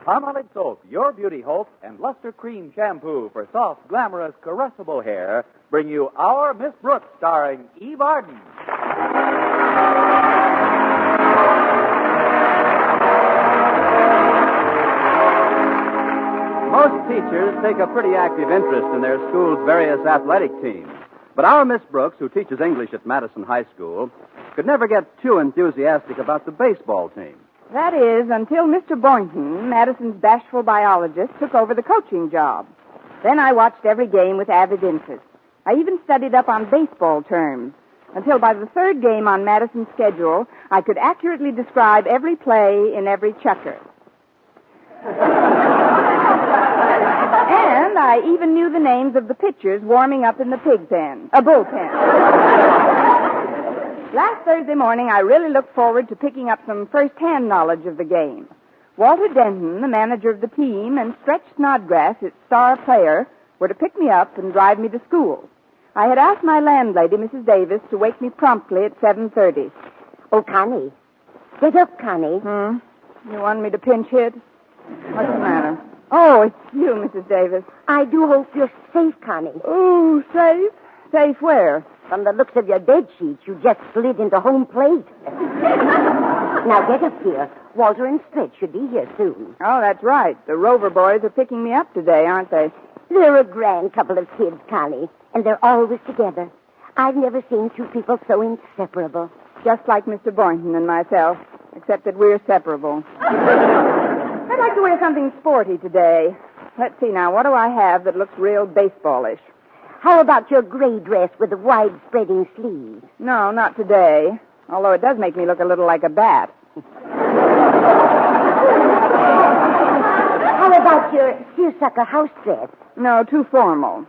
Palmolive Soap, your beauty hope, and Luster Cream Shampoo for soft, glamorous, caressable hair bring you Our Miss Brooks, starring Eve Arden. Most teachers take a pretty active interest in their school's various athletic teams. But our Miss Brooks, who teaches English at Madison High School, could never get too enthusiastic about the baseball team. That is, until Mr. Boynton, Madison's bashful biologist, took over the coaching job. Then I watched every game with avid interest. I even studied up on baseball terms, until by the third game on Madison's schedule, I could accurately describe every play in every chukker. And I even knew the names of the pitchers warming up in the bullpen. Last Thursday morning, I really looked forward to picking up some first-hand knowledge of the game. Walter Denton, the manager of the team, and Stretch Snodgrass, its star player, were to pick me up and drive me to school. I had asked my landlady, Mrs. Davis, to wake me promptly at 7:30. Oh, Connie. Get up, Connie. You want me to pinch hit? What's the matter? Oh, it's you, Mrs. Davis. I do hope you're safe, Connie. Oh, safe? Safe where? From the looks of your bed sheets, you just slid into home plate. Now get up here. Walter and Stretch should be here soon. Oh, that's right. The Rover boys are picking me up today, aren't they? They're a grand couple of kids, Connie, and they're always together. I've never seen two people so inseparable. Just like Mr. Boynton and myself, except that we're separable. I'd like to wear something sporty today. Let's see now, what do I have that looks real baseballish? How about your gray dress with the wide-spreading sleeves? No, not today. Although it does make me look a little like a bat. How about your seersucker house dress? No, too formal.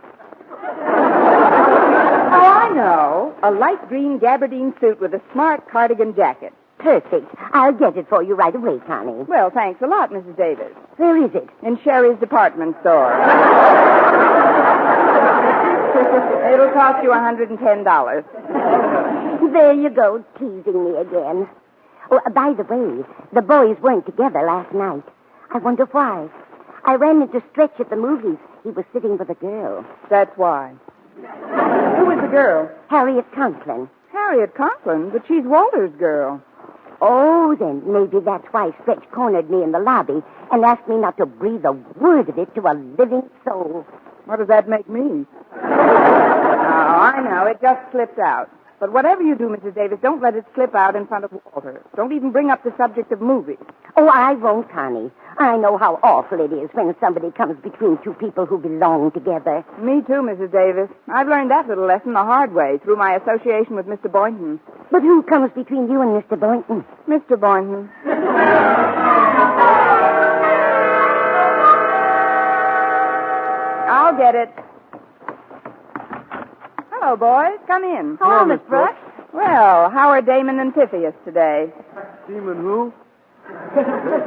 Oh, I know. A light green gabardine suit with a smart cardigan jacket. Perfect. I'll get it for you right away, Connie. Well, thanks a lot, Mrs. Davis. Where is it? In Sherry's department store. It'll cost you $110. There you go, teasing me again. Oh, by the way, the boys weren't together last night. I wonder why. I ran into Stretch at the movies. He was sitting with a girl. That's why. Who was the girl? Harriet Conklin. Harriet Conklin? But she's Walter's girl. Oh, then maybe that's why Stretch cornered me in the lobby and asked me not to breathe a word of it to a living soul. What does that make me? Oh, I know. It just slipped out. But whatever you do, Mrs. Davis, don't let it slip out in front of Walter. Don't even bring up the subject of movies. Oh, I won't, Connie. I know how awful it is when somebody comes between two people who belong together. Me too, Mrs. Davis. I've learned that little lesson the hard way through my association with Mr. Boynton. But who comes between you and Mr. Boynton? Mr. Boynton. I'll get it. Hello, boys. Come in. Hello, Miss Brooks. Well, how are Damon and Pythias today? Demon who?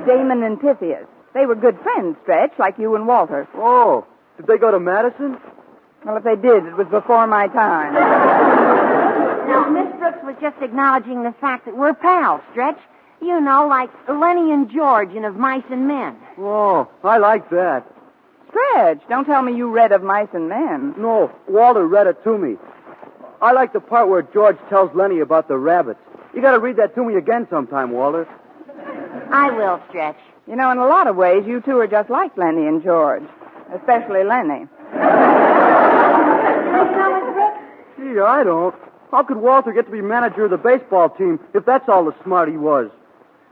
Damon and Pythias. They were good friends, Stretch, like you and Walter. Oh, did they go to Madison? Well, if they did, it was before my time. Now, Miss Brooks was just acknowledging the fact that we're pals, Stretch. You know, like Lenny and George in Of Mice and Men. Oh, I like that. Stretch, don't tell me you read Of Mice and Men. No, Walter read it to me. I like the part where George tells Lenny about the rabbits. You got to read that to me again sometime, Walter. I will, Stretch. You know, in a lot of ways, you two are just like Lenny and George. Especially Lenny. Gee, I don't. How could Walter get to be manager of the baseball team if that's all the smart he was?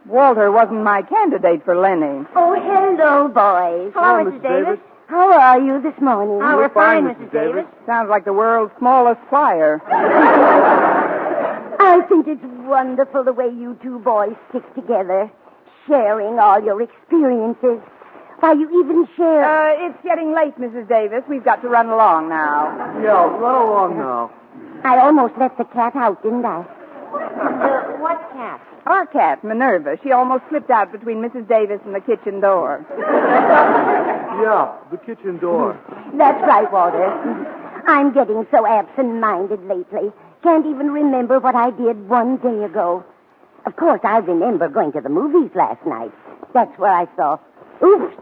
Walter wasn't my candidate for Lenny. Oh, hello, boys. Hello, Mrs. Davis. How are you this morning? Oh, we're fine, Mrs. Davis. Sounds like the world's smallest choir. I think it's wonderful the way you two boys stick together, sharing all your experiences. Why, you even share... It's getting late, Mrs. Davis. We've got to run along now. Yeah, run along now. I almost let the cat out, didn't I? What cat? Our cat, Minerva, she almost slipped out between Mrs. Davis and the kitchen door. Yeah, the kitchen door. That's right, Walter. I'm getting so absent-minded lately. Can't even remember what I did one day ago. Of course, I remember going to the movies last night. That's where I saw Oops.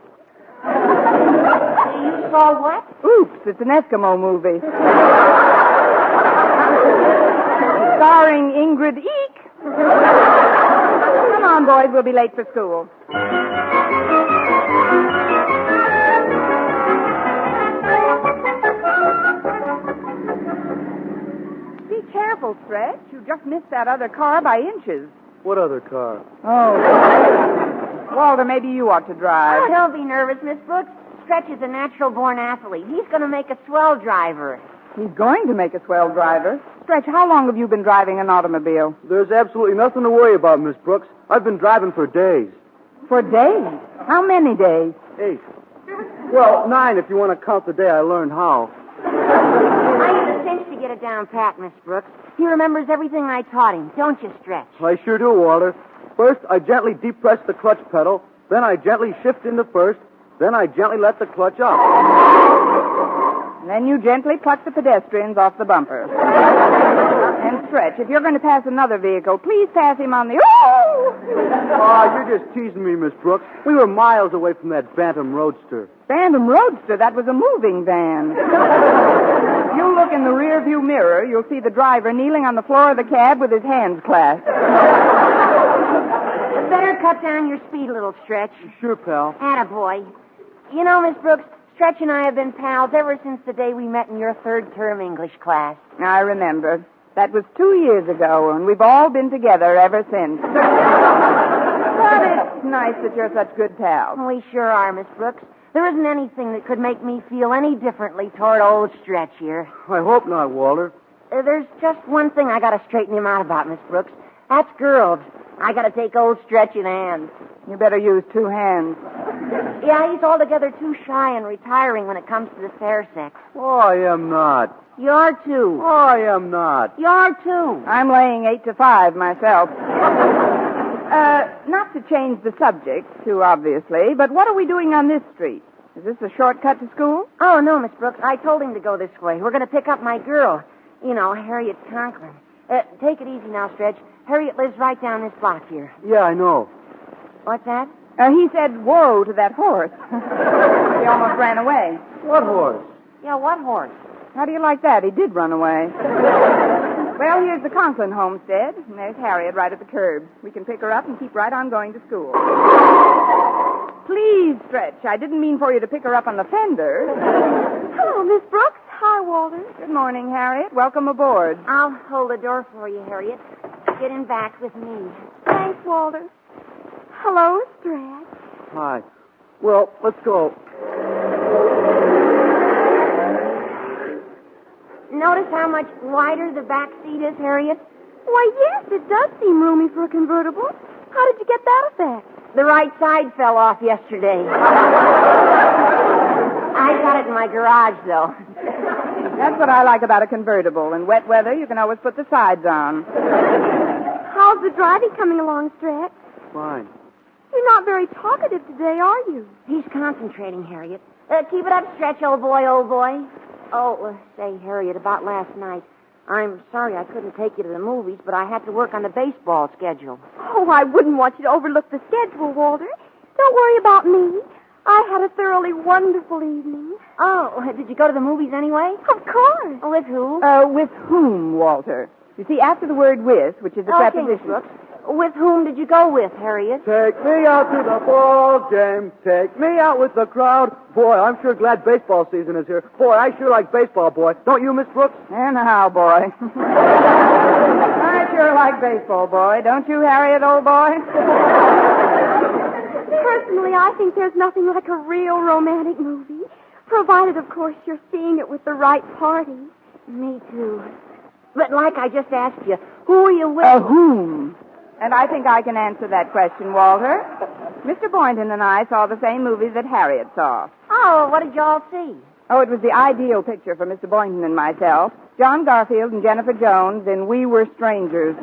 You saw what? Oops, it's an Eskimo movie. Starring Ingrid Eek. Come on, boys, we'll be late for school. Be careful, Stretch. You just missed that other car by inches. What other car? Oh. Walter, maybe you ought to drive. Oh, don't be nervous, Miss Brooks. Stretch is a natural-born athlete. He's going to make a swell driver. He's going to make a swell driver. Stretch, how long have you been driving an automobile? There's absolutely nothing to worry about, Miss Brooks. I've been driving for days. For days? How many days? 8. Well, 9 if you want to count the day I learned how. I need a cinch to get it down pat, Miss Brooks. He remembers everything I taught him, don't you, Stretch? I sure do, Walter. First, I gently depress the clutch pedal. Then I gently shift into first. Then I gently let the clutch up. Then you gently pluck the pedestrians off the bumper. And Stretch, if you're going to pass another vehicle, please pass him on the... Oh, you're just teasing me, Miss Brooks. We were miles away from that Bantam Roadster. Bantam Roadster? That was a moving van. You look in the rearview mirror, you'll see the driver kneeling on the floor of the cab with his hands clasped. Better cut down your speed a little, Stretch. Sure, pal. Attaboy. You know, Miss Brooks, Stretch and I have been pals ever since the day we met in your third-term English class. I remember. That was 2 years ago, and we've all been together ever since. But it's nice that you're such good pals. We sure are, Miss Brooks. There isn't anything that could make me feel any differently toward old Stretch here. I hope not, Walter. There's just one thing I got to straighten him out about, Miss Brooks. That's girls. I got to take old Stretch in hand. You better use 2 hands. Yeah, he's altogether too shy and retiring when it comes to the fair sex. Oh, I am not. You're too. Oh, I am not. You're too. I'm laying 8 to 5 myself. Not to change the subject, too obviously, but what are we doing on this street? Is this a shortcut to school? Oh, no, Miss Brooks. I told him to go this way. We're going to pick up my girl. You know, Harriet Conklin. Take it easy now, Stretch. Harriet lives right down this block here. Yeah, I know. What's that? He said, whoa to that horse. He almost ran away. What horse? Yeah, what horse? How do you like that? He did run away. Well, here's the Conklin homestead, and there's Harriet right at the curb. We can pick her up and keep right on going to school. Please, Stretch. I didn't mean for you to pick her up on the fender. Hello, Miss Brooks. Hi, Walter. Good morning, Harriet. Welcome aboard. I'll hold the door for you, Harriet. Get in back with me. Thanks, Walter. Hello, Stretch. Hi. Well, let's go. Notice how much wider the back seat is, Harriet? Why, yes, it does seem roomy for a convertible. How did you get that effect? The right side fell off yesterday. I got it in my garage, though. That's what I like about a convertible. In wet weather, you can always put the sides on. How's the driving coming along, Stretch? Fine. You're not very talkative today, are you? He's concentrating, Harriet. Keep it up, Stretch, old boy, old boy. Oh, say, Harriet, about last night. I'm sorry I couldn't take you to the movies, but I had to work on the baseball schedule. Oh, I wouldn't want you to overlook the schedule, Walter. Don't worry about me. I had a thoroughly wonderful evening. Oh, did you go to the movies anyway? Of course. With who? With whom, Walter? You see, after the word with, which is a Okay, Miss preposition... Brooks. With whom did you go with, Harriet? Take me out to the ball game. Take me out with the crowd. Boy, I'm sure glad baseball season is here. Boy, I sure like baseball, boy. Don't you, Miss Brooks? And how, boy? I sure like baseball, boy. Don't you, Harriet, old boy? Personally, I think there's nothing like a real romantic movie, provided, of course, you're seeing it with the right party. Me too. But like I just asked you, who are you with? Whom? And I think I can answer that question, Walter. Mr. Boynton and I saw the same movie that Harriet saw. Oh, what did y'all see? Oh, it was the ideal picture for Mr. Boynton and myself. John Garfield and Jennifer Jones in We Were Strangers.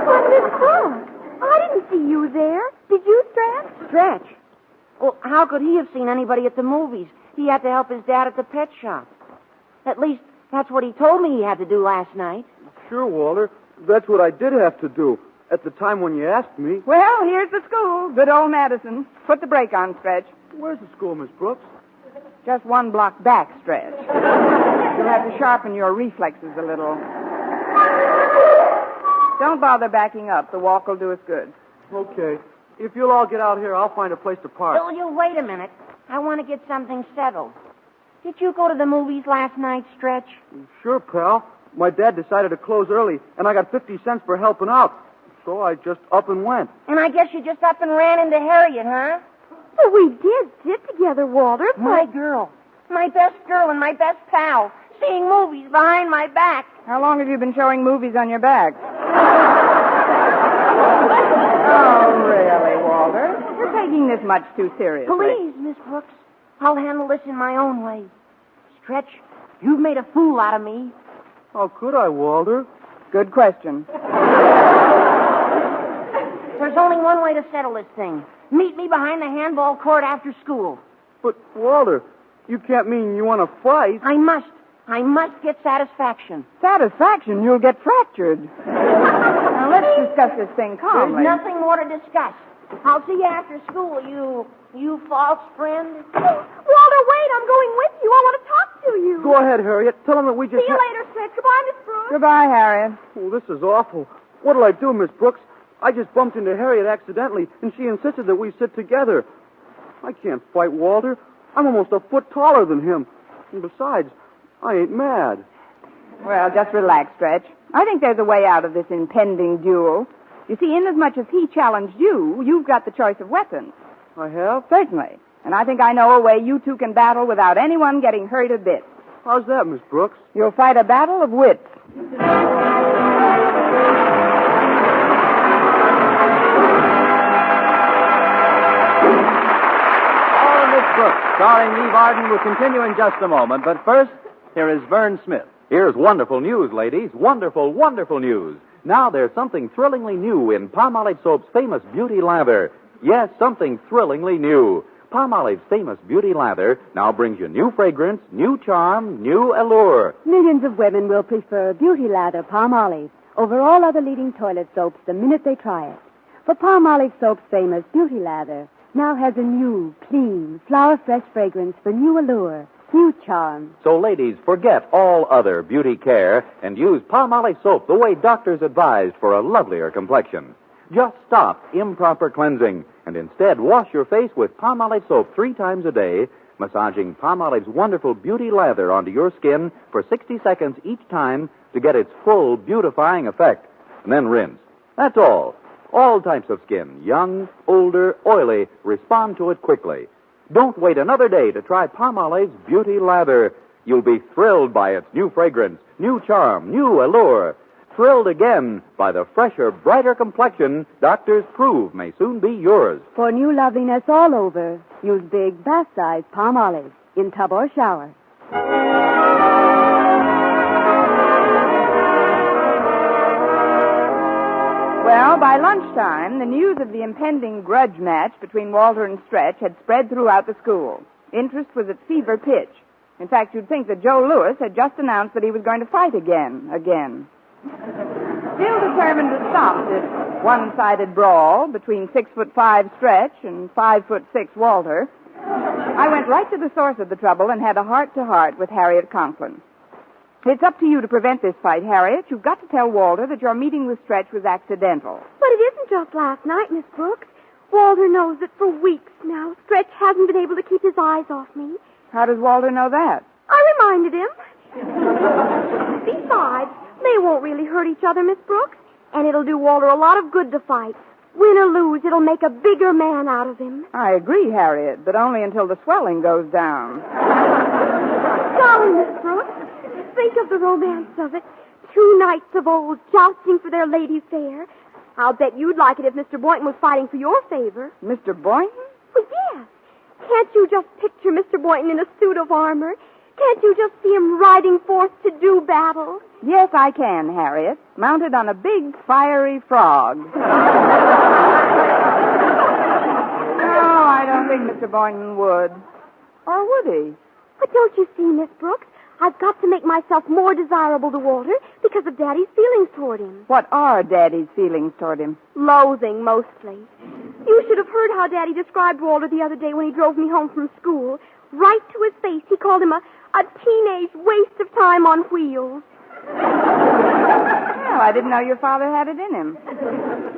But, Miss Brooks, I didn't see you there. Did you, Stretch? Stretch? Well, how could he have seen anybody at the movies? He had to help his dad at the pet shop. At least, that's what he told me he had to do last night. Sure, Walter. That's what I did have to do. at the time when you asked me. Well, here's the school. Good old Madison. Put the brake on, Stretch. Where's the school, Miss Brooks? Just one block back, Stretch. You'll have to sharpen your reflexes a little. Don't bother backing up. The walk will do us good. Okay. If you'll all get out here, I'll find a place to park. Will you wait a minute? I want to get something settled. Did you go to the movies last night, Stretch? Sure, pal. My dad decided to close early, and I got 50 cents for helping out. So I just up and went. And I guess you just up and ran into Harriet, huh? Well, we did sit together, Walter, but... My girl. My best girl and my best pal. Seeing movies behind my back. How long have you been showing movies on your back? Oh, really, Walter? You're taking this much too seriously. Please, Miss Brooks. I'll handle this in my own way. Stretch, you've made a fool out of me. How could I, Walter? Good question. There's only one way to settle this thing. Meet me behind the handball court after school. But, Walter, you can't mean you want to fight. I must get satisfaction. Satisfaction? You'll get fractured. Now, let's discuss this thing calmly. There's nothing more to discuss. I'll see you after school, you false friend. Walter, wait, I'm going with you. I want to talk to you. Go ahead, Harriet. Tell them that we just... See you later, Stretch. Goodbye, Miss Brooks. Goodbye, Harriet. Oh, this is awful. What'll I do, Miss Brooks? I just bumped into Harriet accidentally, and she insisted that we sit together. I can't fight Walter. I'm almost a foot taller than him. And besides, I ain't mad. Well, just relax, Stretch. I think there's a way out of this impending duel. You see, inasmuch as he challenged you, you've got the choice of weapons. I have? Certainly. And I think I know a way you two can battle without anyone getting hurt a bit. How's that, Miss Brooks? You'll fight a battle of wits. Brooks, starring Eve Arden, will continue in just a moment. But first, here is Vern Smith. Here's wonderful news, ladies. Wonderful, wonderful news. Now there's something thrillingly new in Palmolive Soap's famous beauty lather. Yes, something thrillingly new. Palmolive's famous beauty lather now brings you new fragrance, new charm, new allure. Millions of women will prefer Beauty Lather Palmolive over all other leading toilet soaps the minute they try it. For Palmolive Soap's famous Beauty Lather now has a new, clean, flower-fresh fragrance for new allure, new charm. So, ladies, forget all other beauty care and use Palmolive Soap the way doctors advised for a lovelier complexion. Just stop improper cleansing and instead wash your face with Palmolive Soap 3 times a day, massaging Palmolive's wonderful beauty lather onto your skin for 60 seconds each time to get its full beautifying effect. And then rinse. That's all. All types of skin, young, older, oily, respond to it quickly. Don't wait another day to try Palmolive's beauty lather. You'll be thrilled by its new fragrance, new charm, new allure. Thrilled again by the fresher, brighter complexion doctors prove may soon be yours. For new loveliness all over, use big bath-size Palmolive in tub or shower. Well, by lunchtime, the news of the impending grudge match between Walter and Stretch had spread throughout the school. Interest was at fever pitch. In fact, you'd think that Joe Lewis had just announced that he was going to fight again. Still determined to stop this one-sided brawl between 6'5" Stretch and 5'6" Walter, I went right to the source of the trouble and had a heart-to-heart with Harriet Conklin. It's up to you to prevent this fight, Harriet. You've got to tell Walter that your meeting with Stretch was accidental. But it isn't just last night, Miss Brooks. Walter knows that for weeks now, Stretch hasn't been able to keep his eyes off me. How does Walter know that? I reminded him. Besides, they won't really hurt each other, Miss Brooks. And it'll do Walter a lot of good to fight. Win or lose, it'll make a bigger man out of him. I agree, Harriet, but only until the swelling goes down. Darling Miss Brooks, think of the romance of it. 2 knights of old jousting for their lady fair. I'll bet you'd like it if Mr. Boynton was fighting for your favor. Mr. Boynton? Well, yes. Can't you just picture Mr. Boynton in a suit of armor? Can't you just see him riding forth to do battle? Yes, I can, Harriet. Mounted on a big, fiery frog. No, I don't think Mr. Boynton would. Or would he? But don't you see, Miss Brooks? I've got to make myself more desirable to Walter because of Daddy's feelings toward him. What are Daddy's feelings toward him? Loathing, mostly. You should have heard how Daddy described Walter the other day when he drove me home from school. Right to his face, he called him a teenage waste of time on wheels. Well, I didn't know your father had it in him.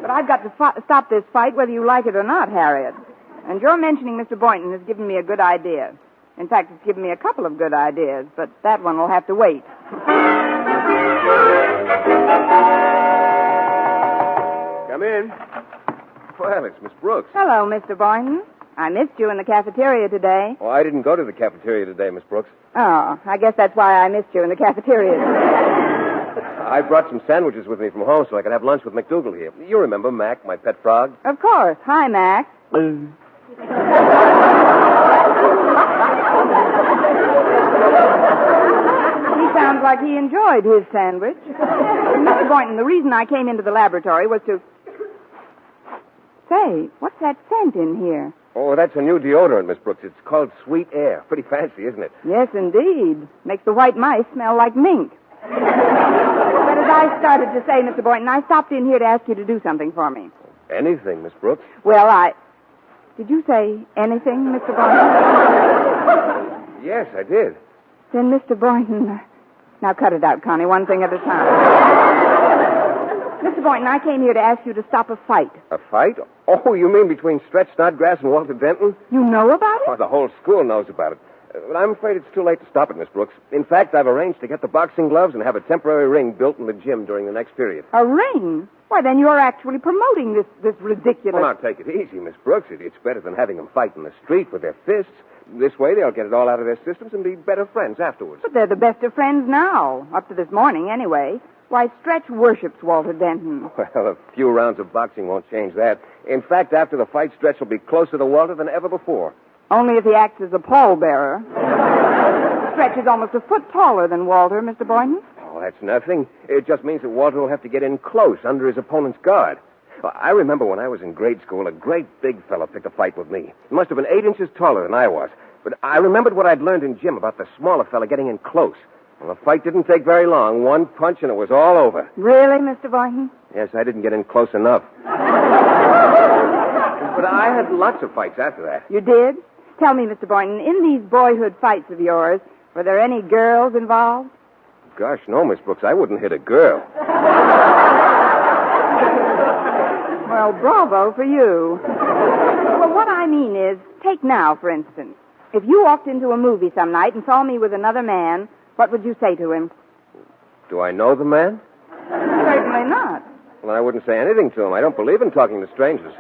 But I've got to stop this fight whether you like it or not, Harriet. And your mentioning Mr. Boynton has given me a good idea. In fact, it's given me a couple of good ideas, but that one will have to wait. Come in. Well, it's Miss Brooks. Hello, Mr. Boynton. I missed you in the cafeteria today. Oh, I didn't go to the cafeteria today, Miss Brooks. Oh, I guess that's why I missed you in the cafeteria today. I brought some sandwiches with me from home so I could have lunch with McDougal here. You remember Mac, my pet frog? Of course. Hi, Mac. He sounds like he enjoyed his sandwich. Mr. Boynton, the reason I came into the laboratory was to... Say, what's that scent in here? Oh, that's a new deodorant, Miss Brooks. It's called Sweet Air. Pretty fancy, isn't it? Yes, indeed. Makes the white mice smell like mink. But as I started to say, Mr. Boynton, I stopped in here to ask you to do something for me. Anything, Miss Brooks? Well, Did you say anything, Mr. Boynton? Yes, I did. Then, Mr. Boynton... Now, cut it out, Connie, one thing at a time. Mr. Boynton, I came here to ask you to stop a fight. A fight? Oh, you mean between Stretch Snodgrass and Walter Denton? You know about it? Oh, the whole school knows about it. But I'm afraid it's too late to stop it, Miss Brooks. In fact, I've arranged to get the boxing gloves and have a temporary ring built in the gym during the next period. A ring? Why, then you're actually promoting this ridiculous... Well, now, take it easy, Miss Brooks. It's better than having them fight in the street with their fists. This way, they'll get it all out of their systems and be better friends afterwards. But they're the best of friends now, up to this morning, anyway. Why, Stretch worships Walter Denton. Well, a few rounds of boxing won't change that. In fact, after the fight, Stretch will be closer to Walter than ever before. Only if he acts as a pallbearer. Stretch is almost a foot taller than Walter, Mr. Boynton. Oh, that's nothing. It just means that Walter will have to get in close under his opponent's guard. Well, I remember when I was in grade school, a great big fella picked a fight with me. He must have been 8 inches taller than I was. But I remembered what I'd learned in gym about the smaller fella getting in close. Well, the fight didn't take very long. One punch and it was all over. Really, Mr. Boynton? Yes, I didn't get in close enough. But I had lots of fights after that. You did? Tell me, Mr. Boynton, in these boyhood fights of yours, were there any girls involved? Gosh, no, Miss Brooks. I wouldn't hit a girl. Well, bravo for you. Well, what I mean is, take now, for instance. If you walked into a movie some night and saw me with another man, what would you say to him? Do I know the man? Certainly not. Well, I wouldn't say anything to him. I don't believe in talking to strangers.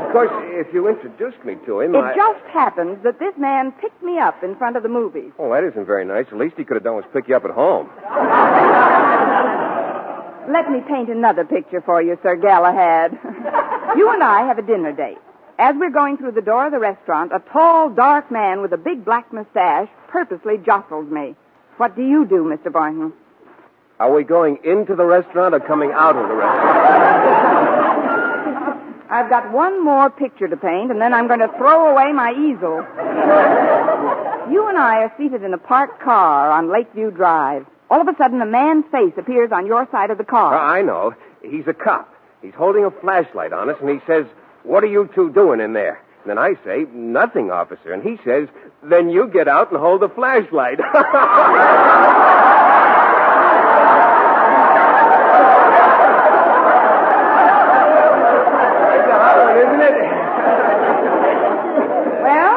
Of course, if you introduced me to him, It just happens that this man picked me up in front of the movies. Oh, that isn't very nice. The least he could have done was pick you up at home. Let me paint another picture for you, Sir Galahad. You and I have a dinner date. As we're going through the door of the restaurant, a tall, dark man with a big black mustache purposely jostles me. What do you do, Mr. Boynton? Are we going into the restaurant or coming out of the restaurant? I've got one more picture to paint, and then I'm going to throw away my easel. You and I are seated in a parked car on Lakeview Drive. All of a sudden, a man's face appears on your side of the car. I know. He's a cop. He's holding a flashlight on us, and he says, "What are you two doing in there?" And then I say, "Nothing, officer." And he says, "Then you get out and hold the flashlight." That's a hot one, isn't it? Well?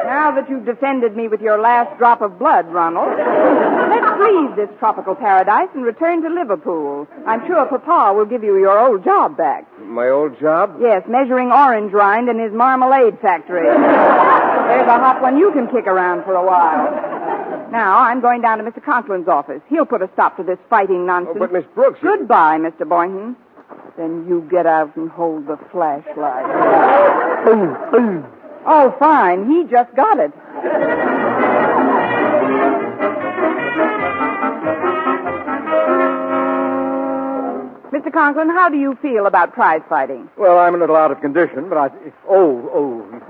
Now that you've defended me with your last drop of blood, Ronald, let's leave this tropical paradise and return to Liverpool. I'm sure Papa will give you your old job back. My old job? Yes, measuring orange rind in his marmalade factory. There's a hot one you can kick around for a while. Now, I'm going down to Mr. Conklin's office. He'll put a stop to this fighting nonsense. Oh, but Miss Brooks... Goodbye, Mr. Boynton. Then you get out and hold the flashlight. Oh, fine. He just got it. Mr. Conklin, how do you feel about prize fighting? Well, I'm a little out of condition, but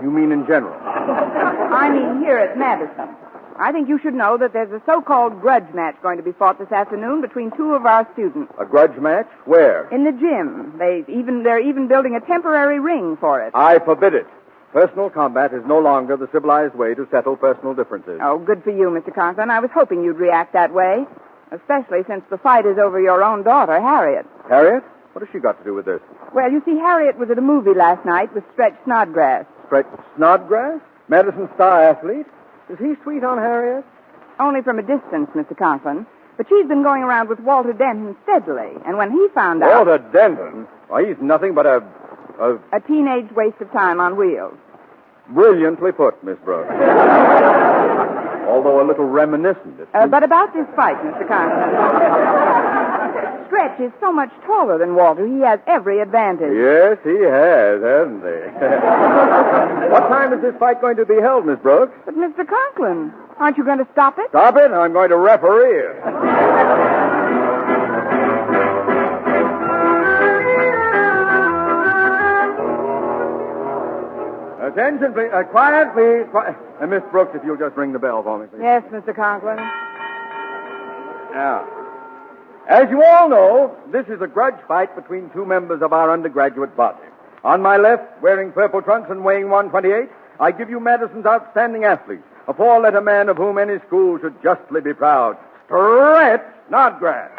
you mean in general? I mean here at Madison. I think you should know that there's a so-called grudge match going to be fought this afternoon between two of our students. A grudge match? Where? In the gym. They're even building a temporary ring for it. I forbid it. Personal combat is no longer the civilized way to settle personal differences. Oh, good for you, Mr. Conklin. I was hoping you'd react that way, especially since the fight is over your own daughter, Harriet. Harriet? What has she got to do with this? Well, you see, Harriet was at a movie last night with Stretch Snodgrass. Stretch Snodgrass? Madison star athlete? Is he sweet on Harriet? Only from a distance, Mr. Conklin. But she's been going around with Walter Denton steadily, and when he found out... Walter Denton? Why, he's nothing but a teenage waste of time on wheels. Brilliantly put, Miss Brooks. Although a little reminiscent. But about this fight, Mr. Conklin. Stretch is so much taller than Walter, he has every advantage. Yes, he has, hasn't he? What time is this fight going to be held, Miss Brooks? But, Mr. Conklin, aren't you going to stop it? Stop it? I'm going to referee it. Attention, please. Quiet, please. Miss Brooks, if you'll just ring the bell for me, please. Yes, Mr. Conklin. Now, as you all know, this is a grudge fight between two members of our undergraduate body. On my left, wearing purple trunks and weighing 128, I give you Madison's outstanding athlete, a four-letter man of whom any school should justly be proud. Stretch Snodgrass.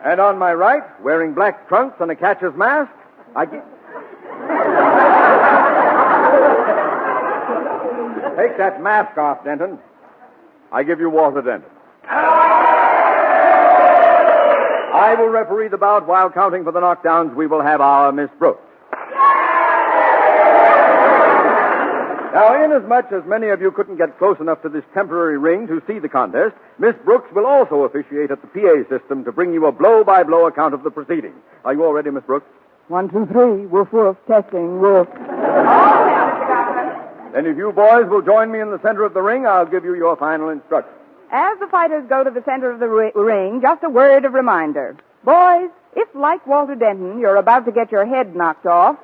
And on my right, wearing black trunks and a catcher's mask, I give... Take that mask off, Denton. I give you Walter Denton. I will referee the bout while counting for the knockdowns. We will have our Miss Brooks. Now, inasmuch as many of you couldn't get close enough to this temporary ring to see the contest, Miss Brooks will also officiate at the PA system to bring you a blow-by-blow account of the proceedings. Are you all ready, Miss Brooks? 1, 2, 3. Woof, woof. Testing. Woof. Then if you boys will join me in the center of the ring, I'll give you your final instructions. As the fighters go to the center of the ring, just a word of reminder. Boys, if, like Walter Denton, you're about to get your head knocked off,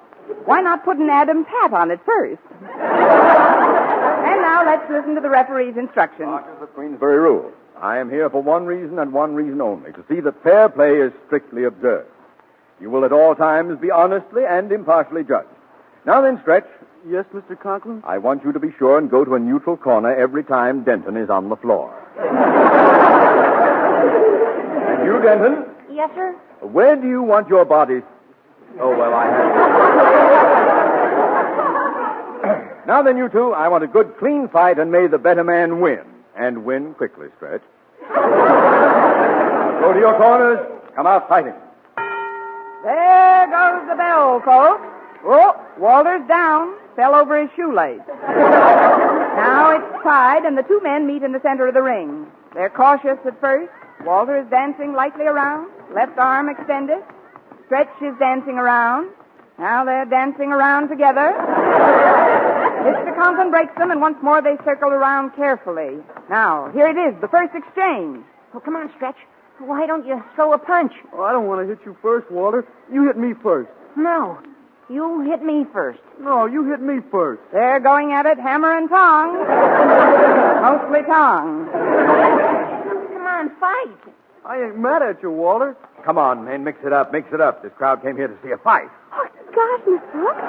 why not put an Adam's hat on it first? And now let's listen to the referee's instructions. Mark the Queensbury rule. I am here for one reason and one reason only, to see that fair play is strictly observed. You will at all times be honestly and impartially judged. Now then, Stretch. Yes, Mr. Conklin? I want you to be sure and go to a neutral corner every time Denton is on the floor. And you, Denton? Yes, sir? Where do you want your body? Oh, well, I have. Now then, you two, I want a good, clean fight, and may the better man win. And win quickly, Stretch. Go to your corners. Come out fighting. There goes the bell, folks. Oh, Walter's down. Fell over his shoelace. Now it's tied, and the two men meet in the center of the ring. They're cautious at first. Walter is dancing lightly around, left arm extended. Stretch is dancing around. Now they're dancing around together. Mr. Conklin breaks them, and once more they circle around carefully. Now, here it is, the first exchange. Oh, come on, Stretch. Why don't you throw a punch? Oh, I don't want to hit you first, Walter. You hit me first. No. You hit me first. No, you hit me first. They're going at it hammer and tong. Mostly tong. Come on, fight. I ain't mad at you, Walter. Come on, man, mix it up, mix it up. This crowd came here to see a fight. Oh, gosh, Miss Brooks.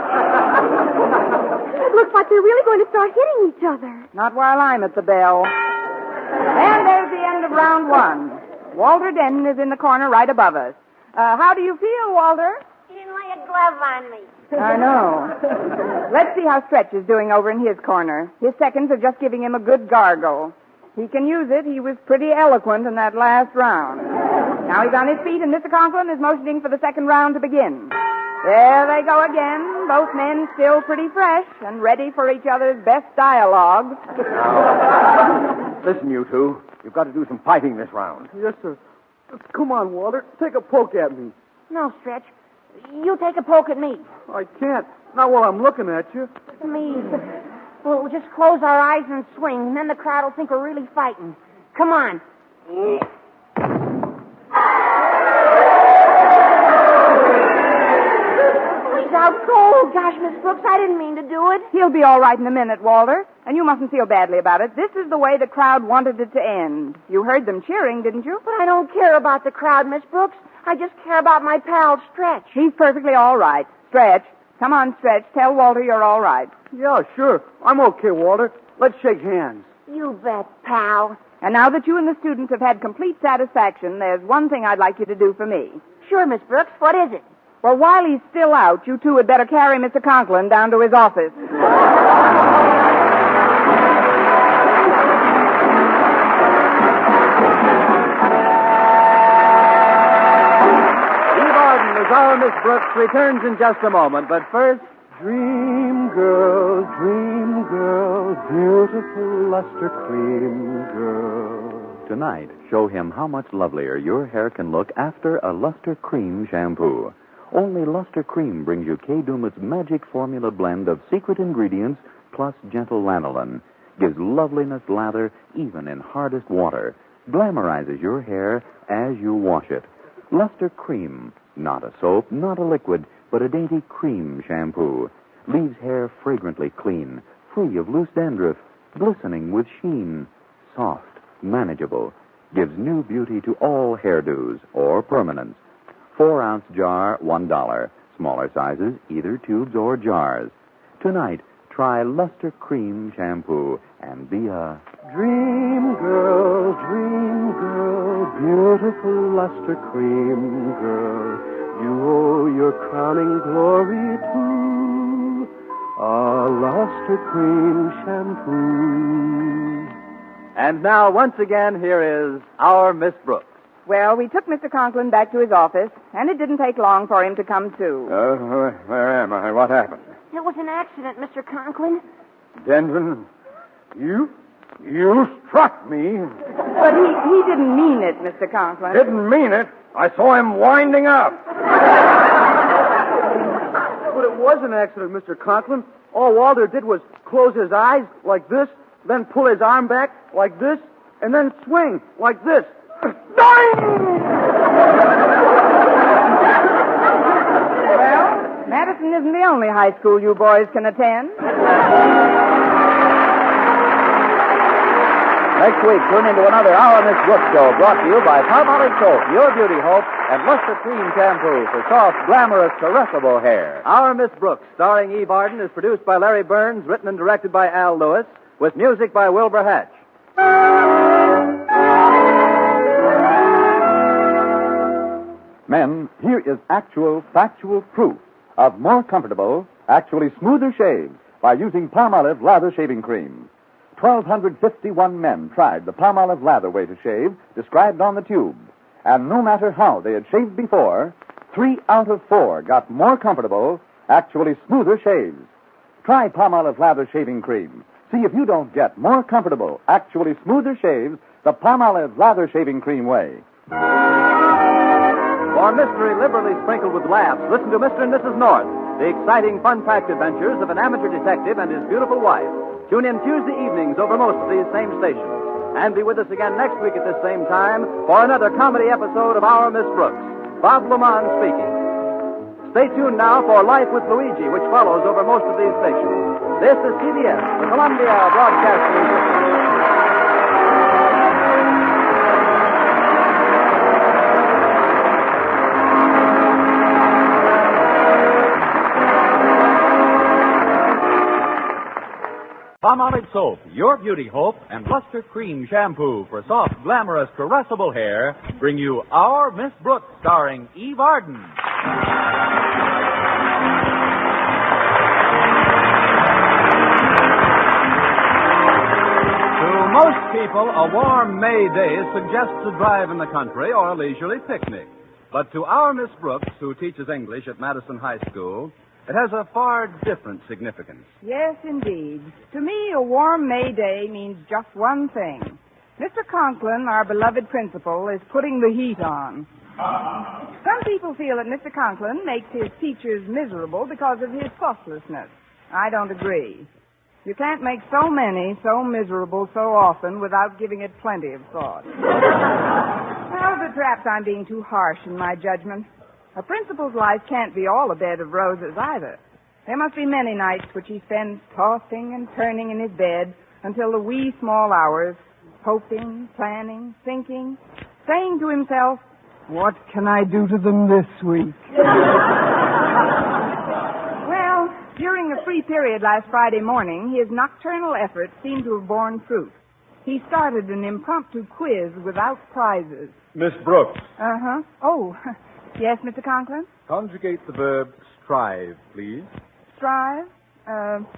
It looks like they're really going to start hitting each other. Not while I'm at the bell. And there's the end of round one. Walter Denton is in the corner right above us. How do you feel, Walter? He didn't lay a glove on me. I know. Let's see how Stretch is doing over in his corner. His seconds are just giving him a good gargle. He can use it. He was pretty eloquent in that last round. Now he's on his feet, and Mr. Conklin is motioning for the second round to begin. There they go again, both men still pretty fresh and ready for each other's best dialogue. Now, listen, you two. You've got to do some fighting this round. Yes, sir. Come on, Walter. Take a poke at me. No, Stretch. You take a poke at me. I can't. Not while I'm looking at you. Me. We'll just close our eyes and swing, and then the crowd will think we're really fighting. Come on. Oh, gosh, Miss Brooks, I didn't mean to do it. He'll be all right in a minute, Walter. And you mustn't feel badly about it. This is the way the crowd wanted it to end. You heard them cheering, didn't you? But I don't care about the crowd, Miss Brooks. I just care about my pal, Stretch. He's perfectly all right. Stretch. Come on, Stretch. Tell Walter you're all right. Yeah, sure. I'm okay, Walter. Let's shake hands. You bet, pal. And now that you and the students have had complete satisfaction, there's one thing I'd like you to do for me. Sure, Miss Brooks. What is it? Well, while he's still out, you two had better carry Mr. Conklin down to his office. Our Miss Brooks returns in just a moment, but first... Dream girl, beautiful luster cream girl. Tonight, show him how much lovelier your hair can look after a Luster Cream shampoo. Only Luster Cream brings you Kay Daumit's magic formula blend of secret ingredients plus gentle lanolin. Gives loveliness lather even in hardest water. Glamorizes your hair as you wash it. Luster Cream. Not a soap, not a liquid, but a dainty cream shampoo. Leaves hair fragrantly clean, free of loose dandruff, glistening with sheen. Soft, manageable. Gives new beauty to all hairdos or permanents. 4-ounce jar, $1. Smaller sizes, either tubes or jars. Tonight, try Luster Cream shampoo and be a... Dream girl, beautiful luster cream girl. You owe your crowning glory to a luster cream shampoo. And now, once again, here is our Miss Brooks. Well, we took Mr. Conklin back to his office, and it didn't take long for him to come to. Where am I? What happened? It was an accident, Mr. Conklin. Denton, you struck me. But he didn't mean it, Mr. Conklin. Didn't mean it. I saw him winding up. But it was an accident, Mr. Conklin. All Walter did was close his eyes like this, then pull his arm back like this, and then swing like this. Well, Madison isn't the only high school you boys can attend. Next week, tune into another Our Miss Brooks show brought to you by Palmolive Soap, Your Beauty Hope, and Luster Cream Shampoo for soft, glamorous, caressable hair. Our Miss Brooks, starring Eve Arden, is produced by Larry Burns, written and directed by Al Lewis, with music by Wilbur Hatch. Men, here is actual, factual proof of more comfortable, actually smoother shave by using Palmolive Lather Shaving Cream. 1,251 men tried the Palmolive Lather way to shave described on the tube. And no matter how they had shaved before, 3 out of 4 got more comfortable, actually smoother shaves. Try Palmolive Lather Shaving Cream. See if you don't get more comfortable, actually smoother shaves the Palmolive Lather Shaving Cream way. For mystery liberally sprinkled with laughs, listen to Mr. and Mrs. North, the exciting, fun-packed adventures of an amateur detective and his beautiful wife. Tune in Tuesday evenings over most of these same stations. And be with us again next week at this same time for another comedy episode of Our Miss Brooks. Bob Lamont speaking. Stay tuned now for Life with Luigi, which follows over most of these stations. This is CBS, the Columbia Broadcasting System. Palmolive Soap, Your Beauty Hope, and Luster Cream Shampoo for soft, glamorous, caressable hair bring you Our Miss Brooks, starring Eve Arden. To most people, a warm May day suggests a drive in the country or a leisurely picnic. But to our Miss Brooks, who teaches English at Madison High School, it has a far different significance. Yes, indeed. To me, a warm May day means just one thing. Mr. Conklin, our beloved principal, is putting the heat on. Some people feel that Mr. Conklin makes his teachers miserable because of his thoughtlessness. I don't agree. You can't make so many so miserable so often without giving it plenty of thought. Well, but perhaps I'm being too harsh in my judgment. A principal's life can't be all a bed of roses either. There must be many nights which he spends tossing and turning in his bed until the wee small hours, hoping, planning, thinking, saying to himself, "What can I do to them this week?" Well, during a free period last Friday morning, his nocturnal efforts seemed to have borne fruit. He started an impromptu quiz without prizes. Miss Brooks. Uh-huh. Oh, yes, Mr. Conklin? Conjugate the verb strive, please. Strive,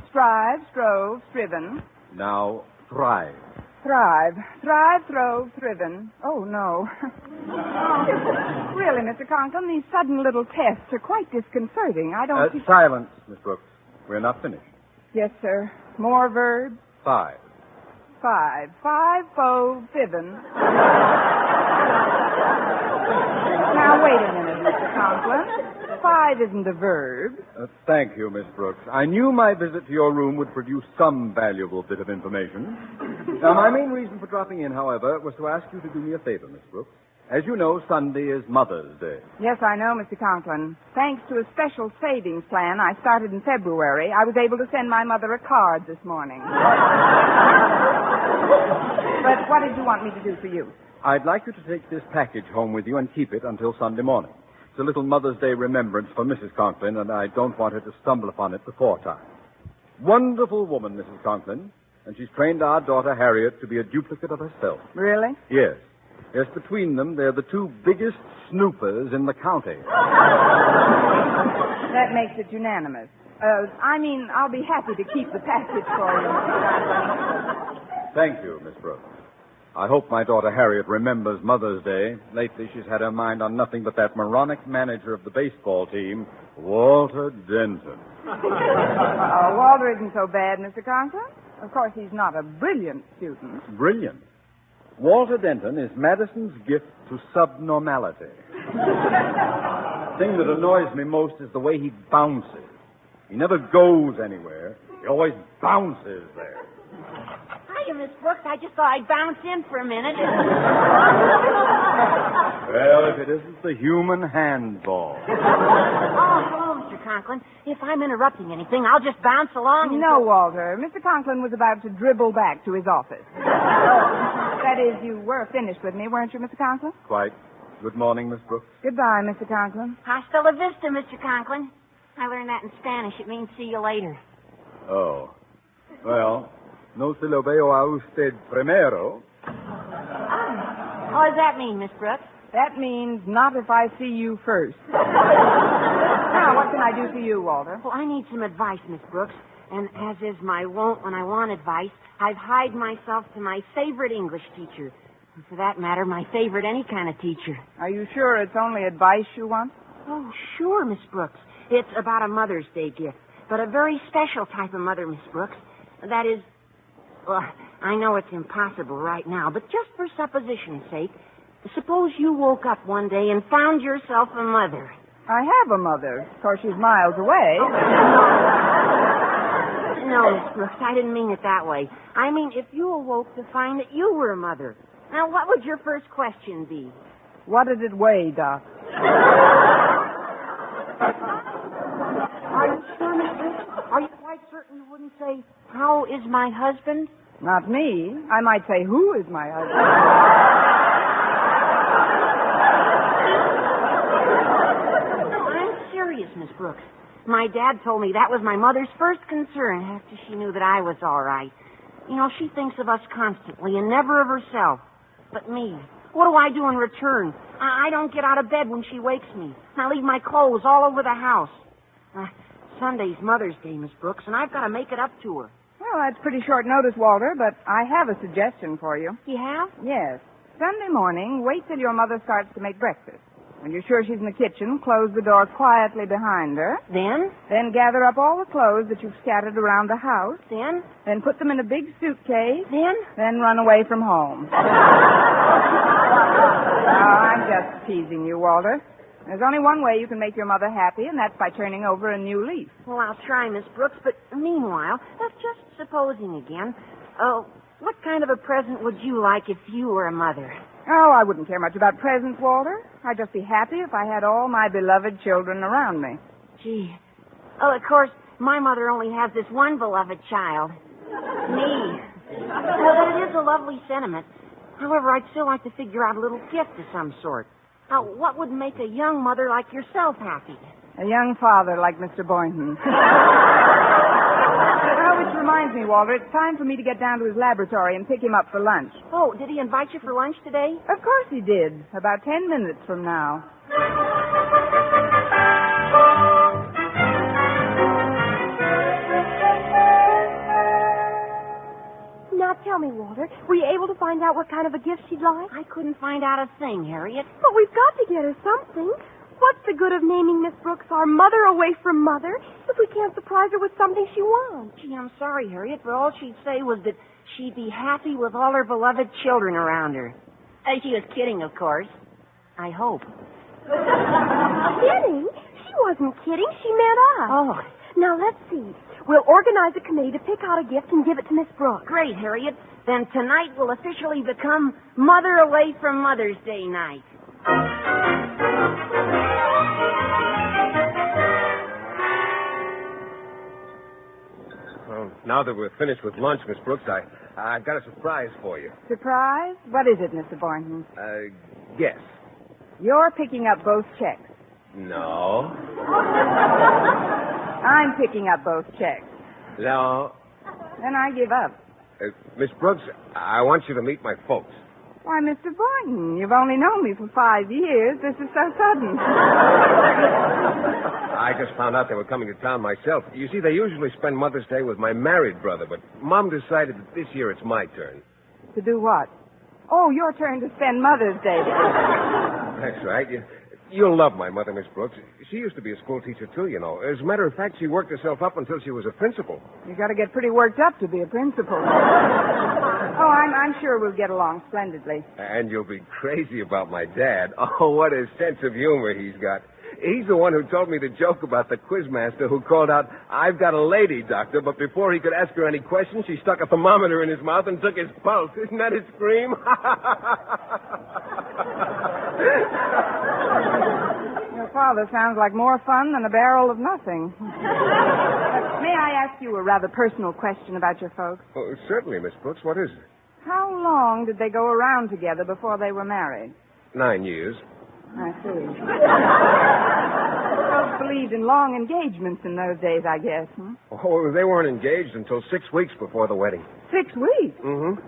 strove, striven. Now, thrive. Thrive, throve, thriven. Oh, no. Really, Mr. Conklin, these sudden little tests are quite disconcerting. I don't... Silence, Miss Brooks. We're not finished. Yes, sir. More verbs? 5. Five, fiven. Now, wait a minute, Mr. Conklin. 5 isn't a verb. Thank you, Miss Brooks. I knew my visit to your room would produce some valuable bit of information. Now, my main reason for dropping in, however, was to ask you to do me a favor, Miss Brooks. As you know, Sunday is Mother's Day. Yes, I know, Mr. Conklin. Thanks to a special savings plan I started in February, I was able to send my mother a card this morning. But what did you want me to do for you? I'd like you to take this package home with you and keep it until Sunday morning. It's a little Mother's Day remembrance for Mrs. Conklin, and I don't want her to stumble upon it before time. Wonderful woman, Mrs. Conklin, and she's trained our daughter Harriet to be a duplicate of herself. Really? Yes. Yes, between them, they're the 2 biggest snoopers in the county. That makes it unanimous. I'll be happy to keep the package for you. Thank you, Miss Brooks. I hope my daughter Harriet remembers Mother's Day. Lately, she's had her mind on nothing but that moronic manager of the baseball team, Walter Denton. Walter isn't so bad, Mr. Conklin. Of course, he's not a brilliant student. Brilliant? Walter Denton is Madison's gift to subnormality. The thing that annoys me most is the way he bounces. He never goes anywhere. He always bounces there. Hiya, Miss Brooks. I just thought I'd bounce in for a minute. Well, if it isn't the human handball. Oh, hello, Mr. Conklin. If I'm interrupting anything, I'll just bounce along. No, Walter. Mr. Conklin was about to dribble back to his office. That is, you were finished with me, weren't you, Mr. Conklin? Quite. Good morning, Miss Brooks. Goodbye, Mr. Conklin. Hasta la vista, Mr. Conklin. I learned that in Spanish. It means see you later. Oh. Well, no se lo veo a usted primero. What does that mean, Miss Brooks? That means not if I see you first. Now, what can I do for you, Walter? Well, I need some advice, Miss Brooks. And as is my wont when I want advice, I've hied myself to my favorite English teacher. And for that matter, my favorite any kind of teacher. Are you sure it's only advice you want? Oh, sure, Miss Brooks. It's about a Mother's Day gift, but a very special type of mother, Miss Brooks. That is, well, I know it's impossible right now, but just for supposition's sake, suppose you woke up one day and found yourself a mother. I have a mother. Of course, she's miles away. No, Miss Brooks, I didn't mean it that way. I mean, if you awoke to find that you were a mother, now what would your first question be? What did it weigh, Doc? Are you sure, Miss Brooks? Are you quite certain you wouldn't say, how is my husband? Not me. I might say, who is my husband? I'm serious, Miss Brooks. My dad told me that was my mother's first concern after she knew that I was all right. You know, she thinks of us constantly and never of herself. But me, what do I do in return? I don't get out of bed when she wakes me. I leave my clothes all over the house. Sunday's Mother's Day, Miss Brooks, and I've got to make it up to her. Well, that's pretty short notice, Walter, but I have a suggestion for you. You have? Yes. Sunday morning, wait till your mother starts to make breakfast. When you're sure she's in the kitchen, close the door quietly behind her. Then? Then gather up all the clothes that you've scattered around the house. Then? Then put them in a big suitcase. Then? Then run away from home. I'm just teasing you, Walter. There's only one way you can make your mother happy, and that's by turning over a new leaf. Well, I'll try, Miss Brooks, but meanwhile, that's just supposing again. What kind of a present would you like if you were a mother? Oh, I wouldn't care much about presents, Walter. I'd just be happy if I had all my beloved children around me. Gee. Oh, of course, my mother only has this one beloved child. Me. But it is a lovely sentiment. However, I'd still like to figure out a little gift of some sort. What would make a young mother like yourself happy? A young father like Mr. Boynton. Which reminds me, Walter, it's time for me to get down to his laboratory and pick him up for lunch. Oh, did he invite you for lunch today? Of course he did. About 10 minutes from now. Now tell me, Walter, were you able to find out what kind of a gift she'd like? I couldn't find out a thing, Harriet. But we've got to get her something. What's the good of naming Miss Brooks our mother away from mother if we can't surprise her with something she wants? Gee, I'm sorry, Harriet, but all she'd say was that she'd be happy with all her beloved children around her. She was kidding, of course. I hope. Kidding? She wasn't kidding. She meant us. Oh. Now, let's see. We'll organize a committee to pick out a gift and give it to Miss Brooks. Great, Harriet. Then tonight will officially become Mother Away from Mother's Day night. Well, now that we're finished with lunch, Miss Brooks, I've got a surprise for you. Surprise? What is it, Mr. Boynton? Guess. You're picking up both checks. No. I'm picking up both checks. No. Then I give up. Miss Brooks, I want you to meet my folks. Why, Mr. Boynton, you've only known me for 5 years. This is so sudden. I just found out they were coming to town myself. You see, they usually spend Mother's Day with my married brother, but Mom decided that this year it's my turn. To do what? Oh, your turn to spend Mother's Day. That's right. You'll love my mother, Miss Brooks. She used to be a school teacher, too, you know. As a matter of fact, she worked herself up until she was a principal. You got to get pretty worked up to be a principal. Oh, I'm sure we'll get along splendidly. And you'll be crazy about my dad. Oh, what a sense of humor he's got. He's the one who told me the joke about the quizmaster who called out, "I've got a lady, doctor," but before he could ask her any questions, she stuck a thermometer in his mouth and took his pulse. Isn't that a scream? Your father sounds like more fun than a barrel of nothing. May I ask you a rather personal question about your folks? Oh, certainly, Miss Brooks. What is it? How long did they go around together before they were married? 9 years. I see. Folks believed in long engagements in those days, I guess, huh? Oh, they weren't engaged until 6 weeks before the wedding. 6 weeks? Mm-hmm.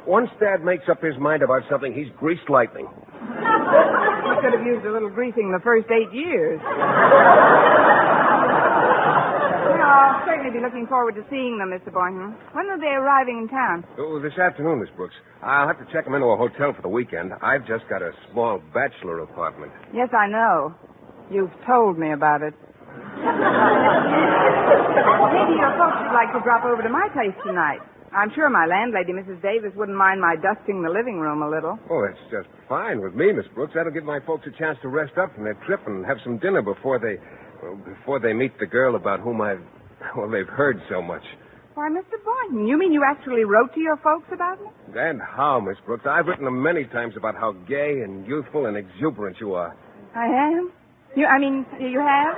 Once Dad makes up his mind about something, he's greased lightning. He could have used a little greasing the first 8 years. I'll certainly be looking forward to seeing them, Mr. Boynton. When are they arriving in town? Oh, this afternoon, Miss Brooks. I'll have to check them into a hotel for the weekend. I've just got a small bachelor apartment. Yes, I know. You've told me about it. Maybe your folks would like to drop over to my place tonight. I'm sure my landlady, Mrs. Davis, wouldn't mind my dusting the living room a little. Oh, that's just fine with me, Miss Brooks. That'll give my folks a chance to rest up from their trip and have some dinner before they meet the girl about whom they've heard so much. Why, Mr. Boynton, you mean you actually wrote to your folks about me? And how, Miss Brooks? I've written them many times about how gay and youthful and exuberant you are. I am? You have?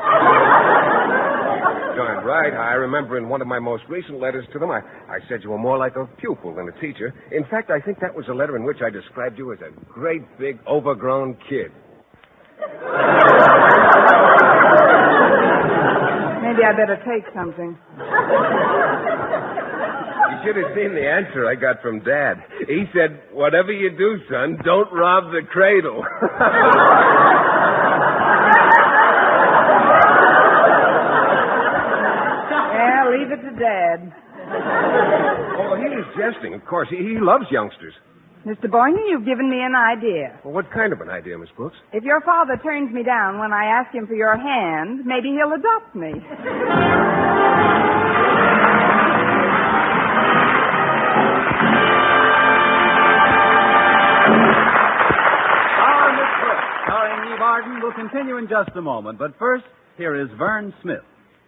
Darn right. I remember in one of my most recent letters to them, I said you were more like a pupil than a teacher. In fact, I think that was a letter in which I described you as a great big overgrown kid. Maybe I better take something. You should have seen the answer I got from Dad. He said, "Whatever you do, son, don't rob the cradle." Yeah, leave it to Dad. Oh, he was jesting, of course. He loves youngsters. Mr. Boynton, you've given me an idea. Well, what kind of an idea, Miss Brooks? If your father turns me down when I ask him for your hand, maybe he'll adopt me. Our Miss Brooks, starring Eve Arden, will continue in just a moment. But first, here is Vern Smith.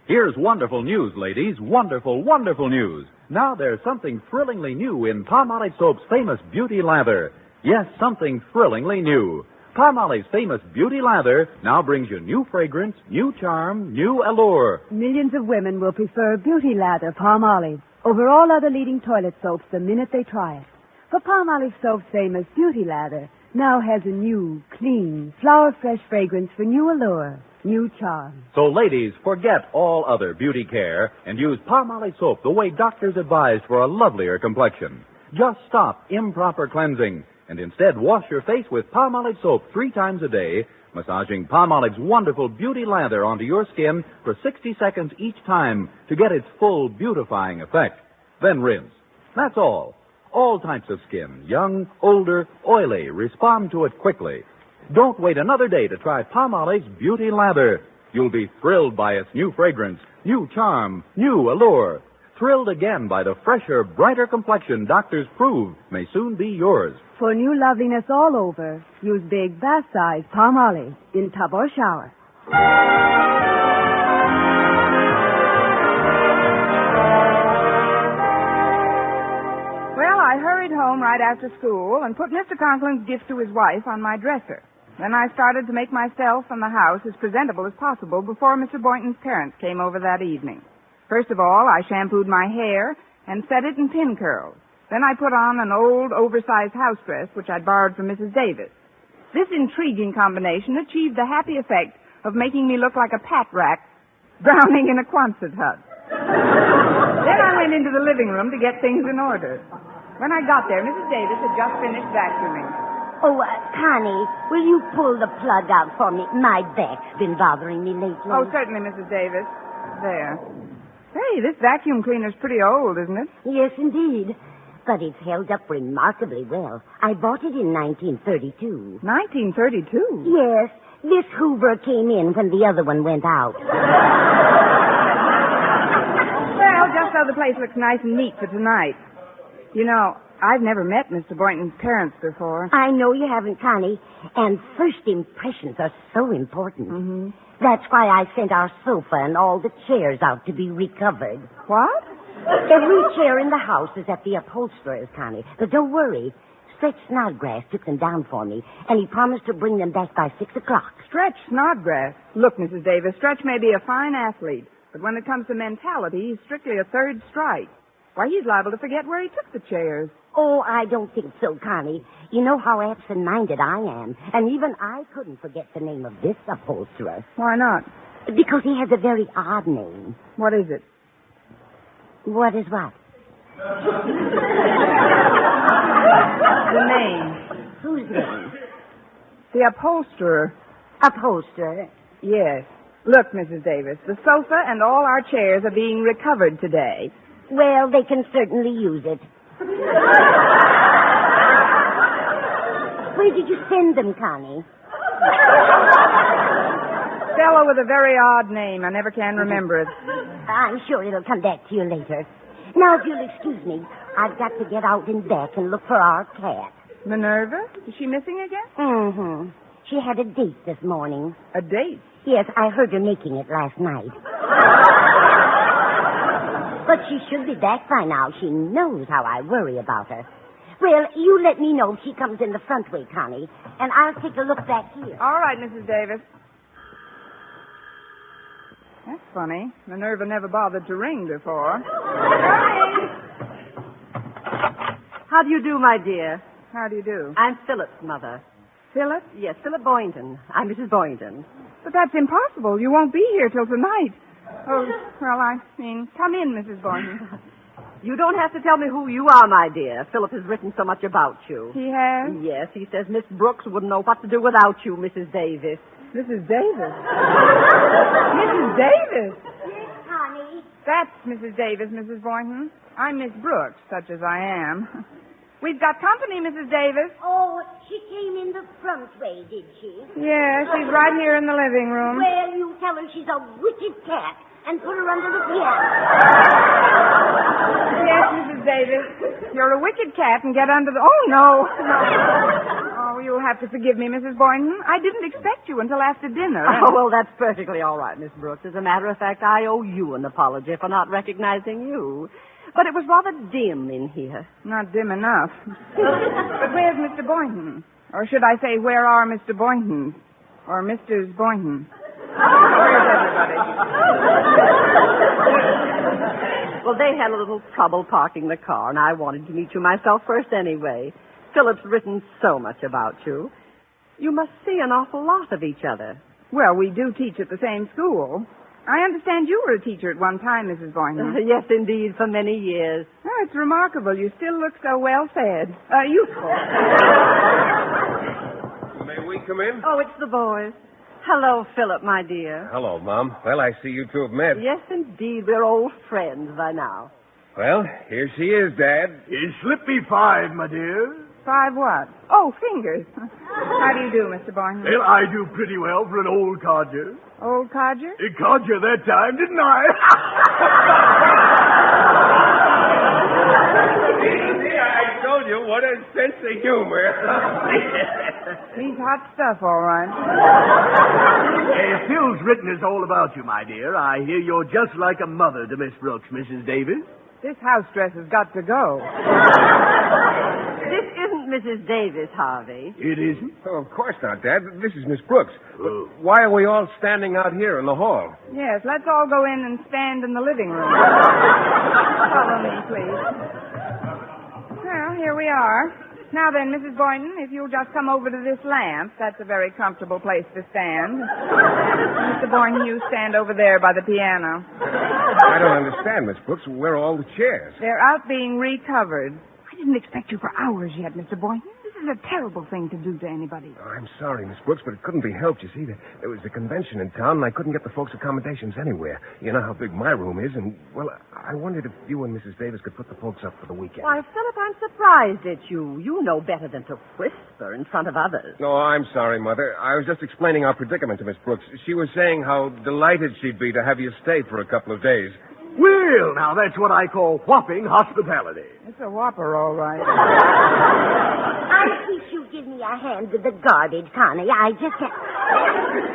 Here's wonderful news, ladies. Wonderful, wonderful news. Now there's something thrillingly new in Palmolive Soap's famous beauty lather. Yes, something thrillingly new. Palmolive's famous Beauty Lather now brings you new fragrance, new charm, new allure. Millions of women will prefer Beauty Lather Palmolive over all other leading toilet soaps the minute they try it. For Palmolive soap's famous Beauty Lather now has a new, clean, flower-fresh fragrance for new allure, new charm. So, ladies, forget all other beauty care and use Palmolive soap the way doctors advise for a lovelier complexion. Just stop improper cleansing and instead wash your face with Palmolive soap 3 times a day, massaging Palmolive's wonderful Beauty Lather onto your skin for 60 seconds each time to get its full beautifying effect. Then rinse. That's all. All types of skin, young, older, oily, respond to it quickly. Don't wait another day to try Palmolive's Beauty Lather. You'll be thrilled by its new fragrance, new charm, new allure. Thrilled again by the fresher, brighter complexion doctors prove may soon be yours. For new loveliness all over, use big bath-size Palmolive in tub or shower. Well, I hurried home right after school and put Mr. Conklin's gift to his wife on my dresser. Then I started to make myself and the house as presentable as possible before Mr. Boynton's parents came over that evening. First of all, I shampooed my hair and set it in pin curls. Then I put on an old, oversized house dress, which I'd borrowed from Mrs. Davis. This intriguing combination achieved the happy effect of making me look like a pat rack drowning in a Quonset hut. Then I went into the living room to get things in order. When I got there, Mrs. Davis had just finished vacuuming. Oh, Connie, will you pull the plug out for me? My back's been bothering me lately. Oh, certainly, Mrs. Davis. There. Hey, this vacuum cleaner's pretty old, isn't it? Yes, indeed. But it's held up remarkably well. I bought it in 1932. 1932? Yes. This Hoover came in when the other one went out. Well, just so the place looks nice and neat for tonight. You know, I've never met Mr. Boynton's parents before. I know you haven't, Connie. And first impressions are so important. Mm-hmm. That's why I sent our sofa and all the chairs out to be recovered. What? Every chair in the house is at the upholsterer's, Connie. But don't worry. Stretch Snodgrass took them down for me, and he promised to bring them back by 6 o'clock. Stretch Snodgrass? Look, Mrs. Davis, Stretch may be a fine athlete, but when it comes to mentality, he's strictly a third strike. Why, he's liable to forget where he took the chairs. Oh, I don't think so, Connie. You know how absent-minded I am, and even I couldn't forget the name of this upholsterer. Why not? Because he has a very odd name. What is it? What is what? The name. Whose name? The upholsterer. Upholsterer? Yes. Look, Mrs. Davis, the sofa and all our chairs are being recovered today. Well, they can certainly use it. Where did you send them, Connie? Fellow with a very odd name. I never can remember it. I'm sure it'll come back to you later. Now, if you'll excuse me, I've got to get out in back and look for our cat. Minerva? Is she missing again? Mm-hmm. She had a date this morning. A date? Yes, I heard her making it last night. But she should be back by now. She knows how I worry about her. Well, you let me know if she comes in the front way, Connie, and I'll take a look back here. All right, Mrs. Davis. That's funny. Minerva never bothered to ring before. How do you do, my dear? How do you do? I'm Philip's mother. Philip? Yes, Philip Boynton. I'm Mrs. Boynton. But that's impossible. You won't be here till tonight. Oh, well, I mean, come in, Mrs. Boynton. You don't have to tell me who you are, my dear. Philip has written so much about you. He has? Yes, he says Miss Brooks wouldn't know what to do without you, Mrs. Davis. Mrs. Davis? Mrs. Davis? Yes, Connie. That's Mrs. Davis, Mrs. Boynton. I'm Miss Brooks, such as I am. We've got company, Mrs. Davis. Oh, she came in the front way, did she? Yeah, she's right here in the living room. Well, you tell her she's a wicked cat and put her under the piano. Yes, Mrs. Davis. You're a wicked cat and get under the... Oh, no. Oh, you'll have to forgive me, Mrs. Boynton. I didn't expect you until after dinner. Oh, well, that's perfectly all right, Miss Brooks. As a matter of fact, I owe you an apology for not recognizing you. but it was rather dim in here. Not dim enough. But where's Mr. Boynton? Or should I say, where are Mr. Boynton? Or Mrs. Boynton? Where's everybody? Well, they had a little trouble parking the car, and I wanted to meet you myself first anyway. Philip's written so much about you. You must see an awful lot of each other. Well, we do teach at the same school. I understand you were a teacher at one time, Mrs. Boynton. Yes, indeed, for many years. Oh, it's remarkable. You still look so well-fed. Youthful. May we come in? Oh, it's the boys. Hello, Philip, my dear. Hello, Mom. Well, I see you two have met. Yes, indeed. We're old friends by now. Well, here she is, Dad. It slipped me 5, my dear. 5 what? Oh, fingers. How do you do, Mr. Boynton? Well, I do pretty well for an old codger. Old codger? Codger that time, didn't I? I told you, what a sense of humor. He's hot stuff, all right. Phil's written us all about you, my dear. I hear you're just like a mother to Miss Brooks, Mrs. Davis. This house dress has got to go. This isn't Mrs. Davis, Harvey. It isn't? Oh, of course not, Dad. This is Miss Brooks. Why are we all standing out here in the hall? Yes, let's all go in and stand in the living room. Follow me, please. Well, here we are. Now then, Mrs. Boynton, if you'll just come over to this lamp, that's a very comfortable place to stand. Mr. Boynton, you stand over there by the piano. I don't understand, Miss Brooks. Where are all the chairs? They're out being recovered. I didn't expect you for hours yet, Mr. Boynton. This is a terrible thing to do to anybody. Oh, I'm sorry, Miss Brooks, but it couldn't be helped. You see, there was a convention in town, and I couldn't get the folks' accommodations anywhere. You know how big my room is, and, well, I wondered if you and Mrs. Davis could put the folks up for the weekend. Why, Philip, I'm surprised at you. You know better than to whisper in front of others. No, I'm sorry, Mother. I was just explaining our predicament to Miss Brooks. She was saying how delighted she'd be to have you stay for a couple of days. Well, now, that's what I call whopping hospitality. It's a whopper, all right. I wish you'd give me a hand with the garbage, Connie. I just can't...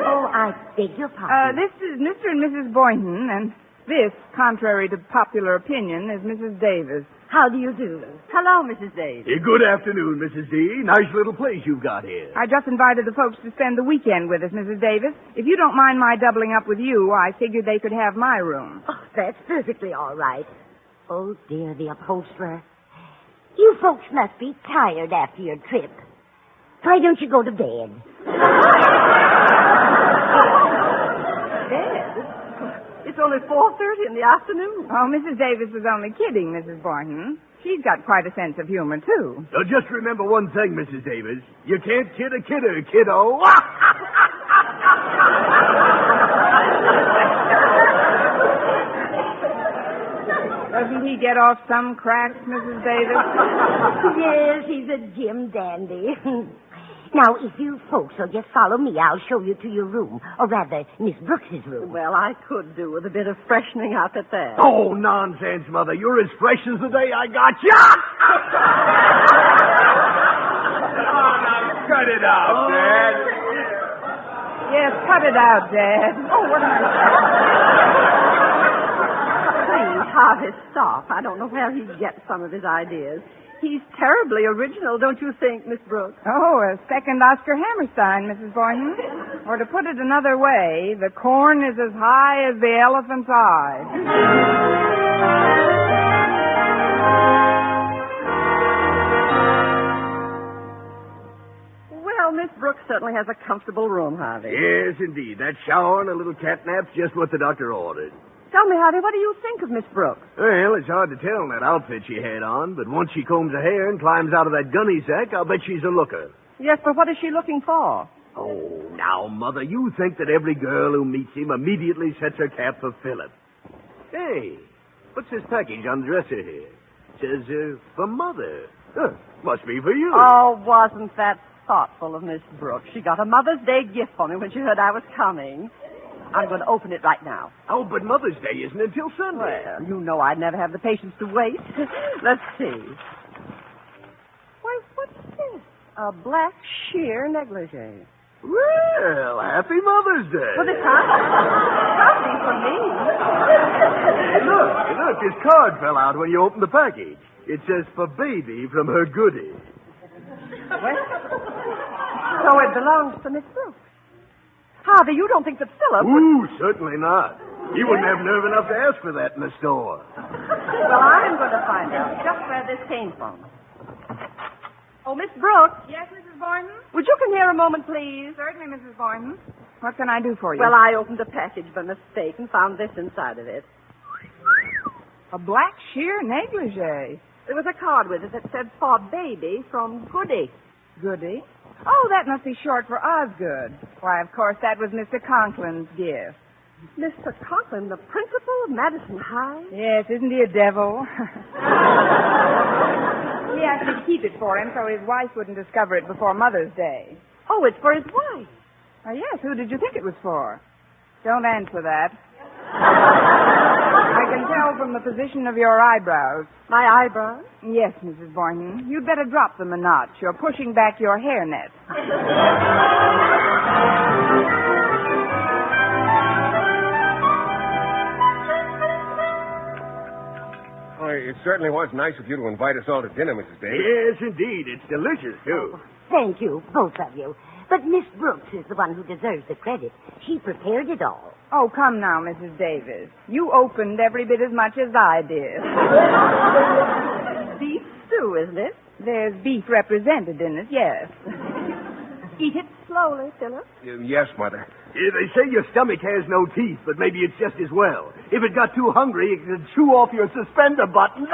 Oh, I beg your pardon. This is Mr. and Mrs. Boynton, and this, contrary to popular opinion, is Mrs. Davis. How do you do? Hello, Mrs. Davis. Good afternoon, Mrs. D. Nice little place you've got here. I just invited the folks to spend the weekend with us, Mrs. Davis. If you don't mind my doubling up with you, I figured they could have my room. Oh, that's perfectly all right. Oh, dear, the upholsterer. You folks must be tired after your trip. Why don't you go to bed? Bed? It's only 4:30 in the afternoon. Oh, Mrs. Davis was only kidding, Mrs. Boynton. She's got quite a sense of humor, too. Just remember one thing, Mrs. Davis. You can't kid a kidder, kiddo. Doesn't he get off some cracks, Mrs. Davis? Yes, he's a Jim dandy. Now, if you folks will just follow me, I'll show you to your room. Or rather, Miss Brooks's room. Well, I could do with a bit of freshening up at that. Oh, nonsense, Mother. You're as fresh as the day I got you. Oh, now cut it out, Dad. Yes, cut it out, Dad. Oh, what am I... Please, Harvey, stop. I don't know where he gets some of his ideas. He's terribly original, don't you think, Miss Brooks? Oh, a second Oscar Hammerstein, Mrs. Boynton. Or to put it another way, the corn is as high as the elephant's eye. Well, Miss Brooks certainly has a comfortable room, Harvey. Yes, indeed. That shower and a little catnap's just what the doctor ordered. Tell me, Harvey, what do you think of Miss Brooks? Well, it's hard to tell in that outfit she had on, but once she combs her hair and climbs out of that gunny sack, I'll bet she's a looker. Yes, but what is she looking for? Oh, now, Mother, you think that every girl who meets him immediately sets her cap for Philip. Hey, what's this package on the dresser here? It says, for Mother. Must be for you. Oh, wasn't that thoughtful of Miss Brooks? She got a Mother's Day gift for me when she heard I was coming. I'm going to open it right now. Oh, but Mother's Day isn't until Sunday. Well, you know I'd never have the patience to wait. Let's see. Why, what's this? A black sheer negligee. Well, happy Mother's Day. Well, this can't be for me. Hey, look, this card fell out when you opened the package. It says for baby from her goodie. Well, so it belongs to Miss Brooks. Harvey, you don't think that Philip would... Ooh, certainly not. He wouldn't have nerve enough to ask for that in the store. Well, I'm going to find out just where this came from. Oh, Miss Brooks. Yes, Mrs. Boynton? Would you come here a moment, please? Certainly, Mrs. Boynton. What can I do for you? Well, I opened a package by mistake and found this inside of it. A black sheer negligee. There was a card with it that said, for baby from Goody. Goody? Oh, that must be short for Osgood. Why, of course, that was Mr. Conklin's gift. Mr. Conklin, the principal of Madison High? Yes, isn't he a devil? He asked me to keep it for him so his wife wouldn't discover it before Mother's Day. Oh, it's for his wife. Oh, yes, who did you think it was for? Don't answer that. I can tell from the position of your eyebrows. My eyebrows? Yes, Mrs. Boynton. You'd better drop them a notch. You're pushing back your hairnet. It certainly was nice of you to invite us all to dinner, Mrs. Davis. Yes, indeed. It's delicious, too. Thank you, both of you. But Miss Brooks is the one who deserves the credit. She prepared it all. Oh, come now, Mrs. Davis. You opened every bit as much as I did. Beef stew, isn't it? There's beef represented in it, yes. Eat it slowly, Philip. Yes, Mother. They say your stomach has no teeth, but maybe it's just as well. If it got too hungry, it could chew off your suspender buttons.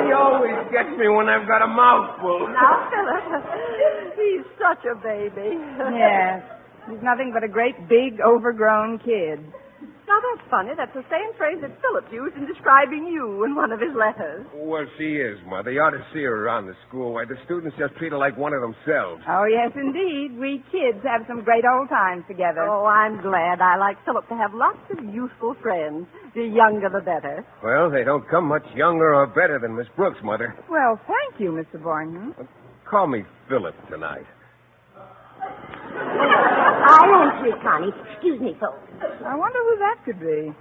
He always gets me when I've got a mouthful. Now, Philip, he's such a baby. Yes. He's nothing but a great, big, overgrown kid. Now, that's funny. That's the same phrase that Philip used in describing you in one of his letters. Well, she is, Mother. You ought to see her around the school. Why, the students just treat her like one of themselves. Oh, yes, indeed. We kids have some great old times together. Oh, I'm glad. I like Philip to have lots of useful friends. The younger, the better. Well, they don't come much younger or better than Miss Brooks, Mother. Well, thank you, Mr. Boynton. Call me Philip tonight. I'll answer it, Connie. Excuse me, folks. I wonder who that could be.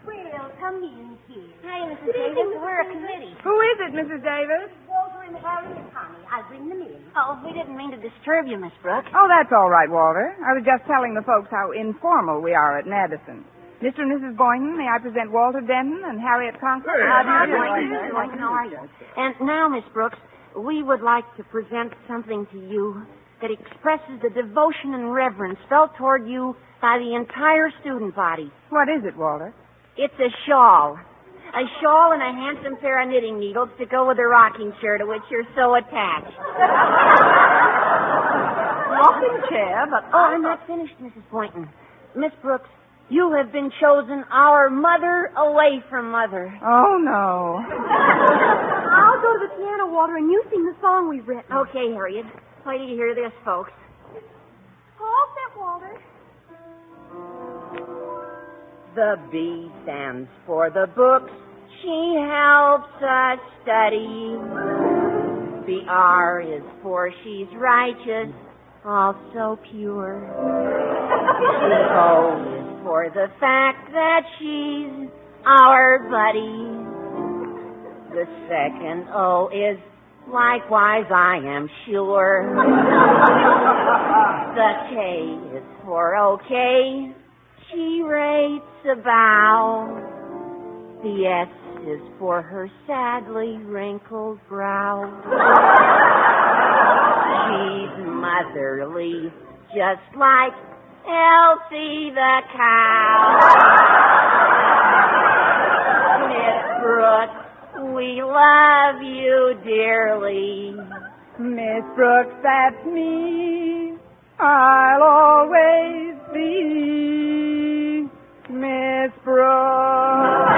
Well, come in here. Hi, Mrs. Davis. We're a committee. Who is it, Mrs. Davis? Walter and Harry and Connie. I'll bring them in. Oh, we didn't mean to disturb you, Miss Brooks. Oh, that's all right, Walter. I was just telling the folks how informal we are at Madison. Mr. and Mrs. Boynton, may I present Walter Denton and Harriet Conklin? How do you do? And now, Miss Brooks, we would like to present something to you that expresses the devotion and reverence felt toward you by the entire student body. What is it, Walter? It's a shawl. A shawl and a handsome pair of knitting needles to go with the rocking chair to which you're so attached. Rocking chair, but... Oh, I'm not finished, Mrs. Boynton. Miss Brooks, you have been chosen our mother away from mother. Oh, no. I'll go to the piano, Walter, and you sing the song we've written. Okay, Harriet. Wait till you hear this, folks. Hold that, Walter. The B stands for the books she helps us study. The R is for she's righteous, also pure. The O is for the fact that she's our buddy. The second O is likewise, I am sure. The K is for okay. She rates a bow. The S is for her sadly wrinkled brow. She's motherly, just like Elsie the cow. Miss Brooks, we love you dearly. Miss Brooks, that's me. I'll always be Miss Brooks.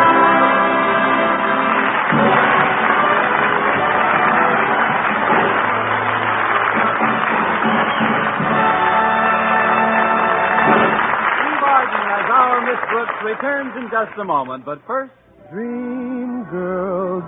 As our Miss Brooks returns in just a moment, but first, dream girl,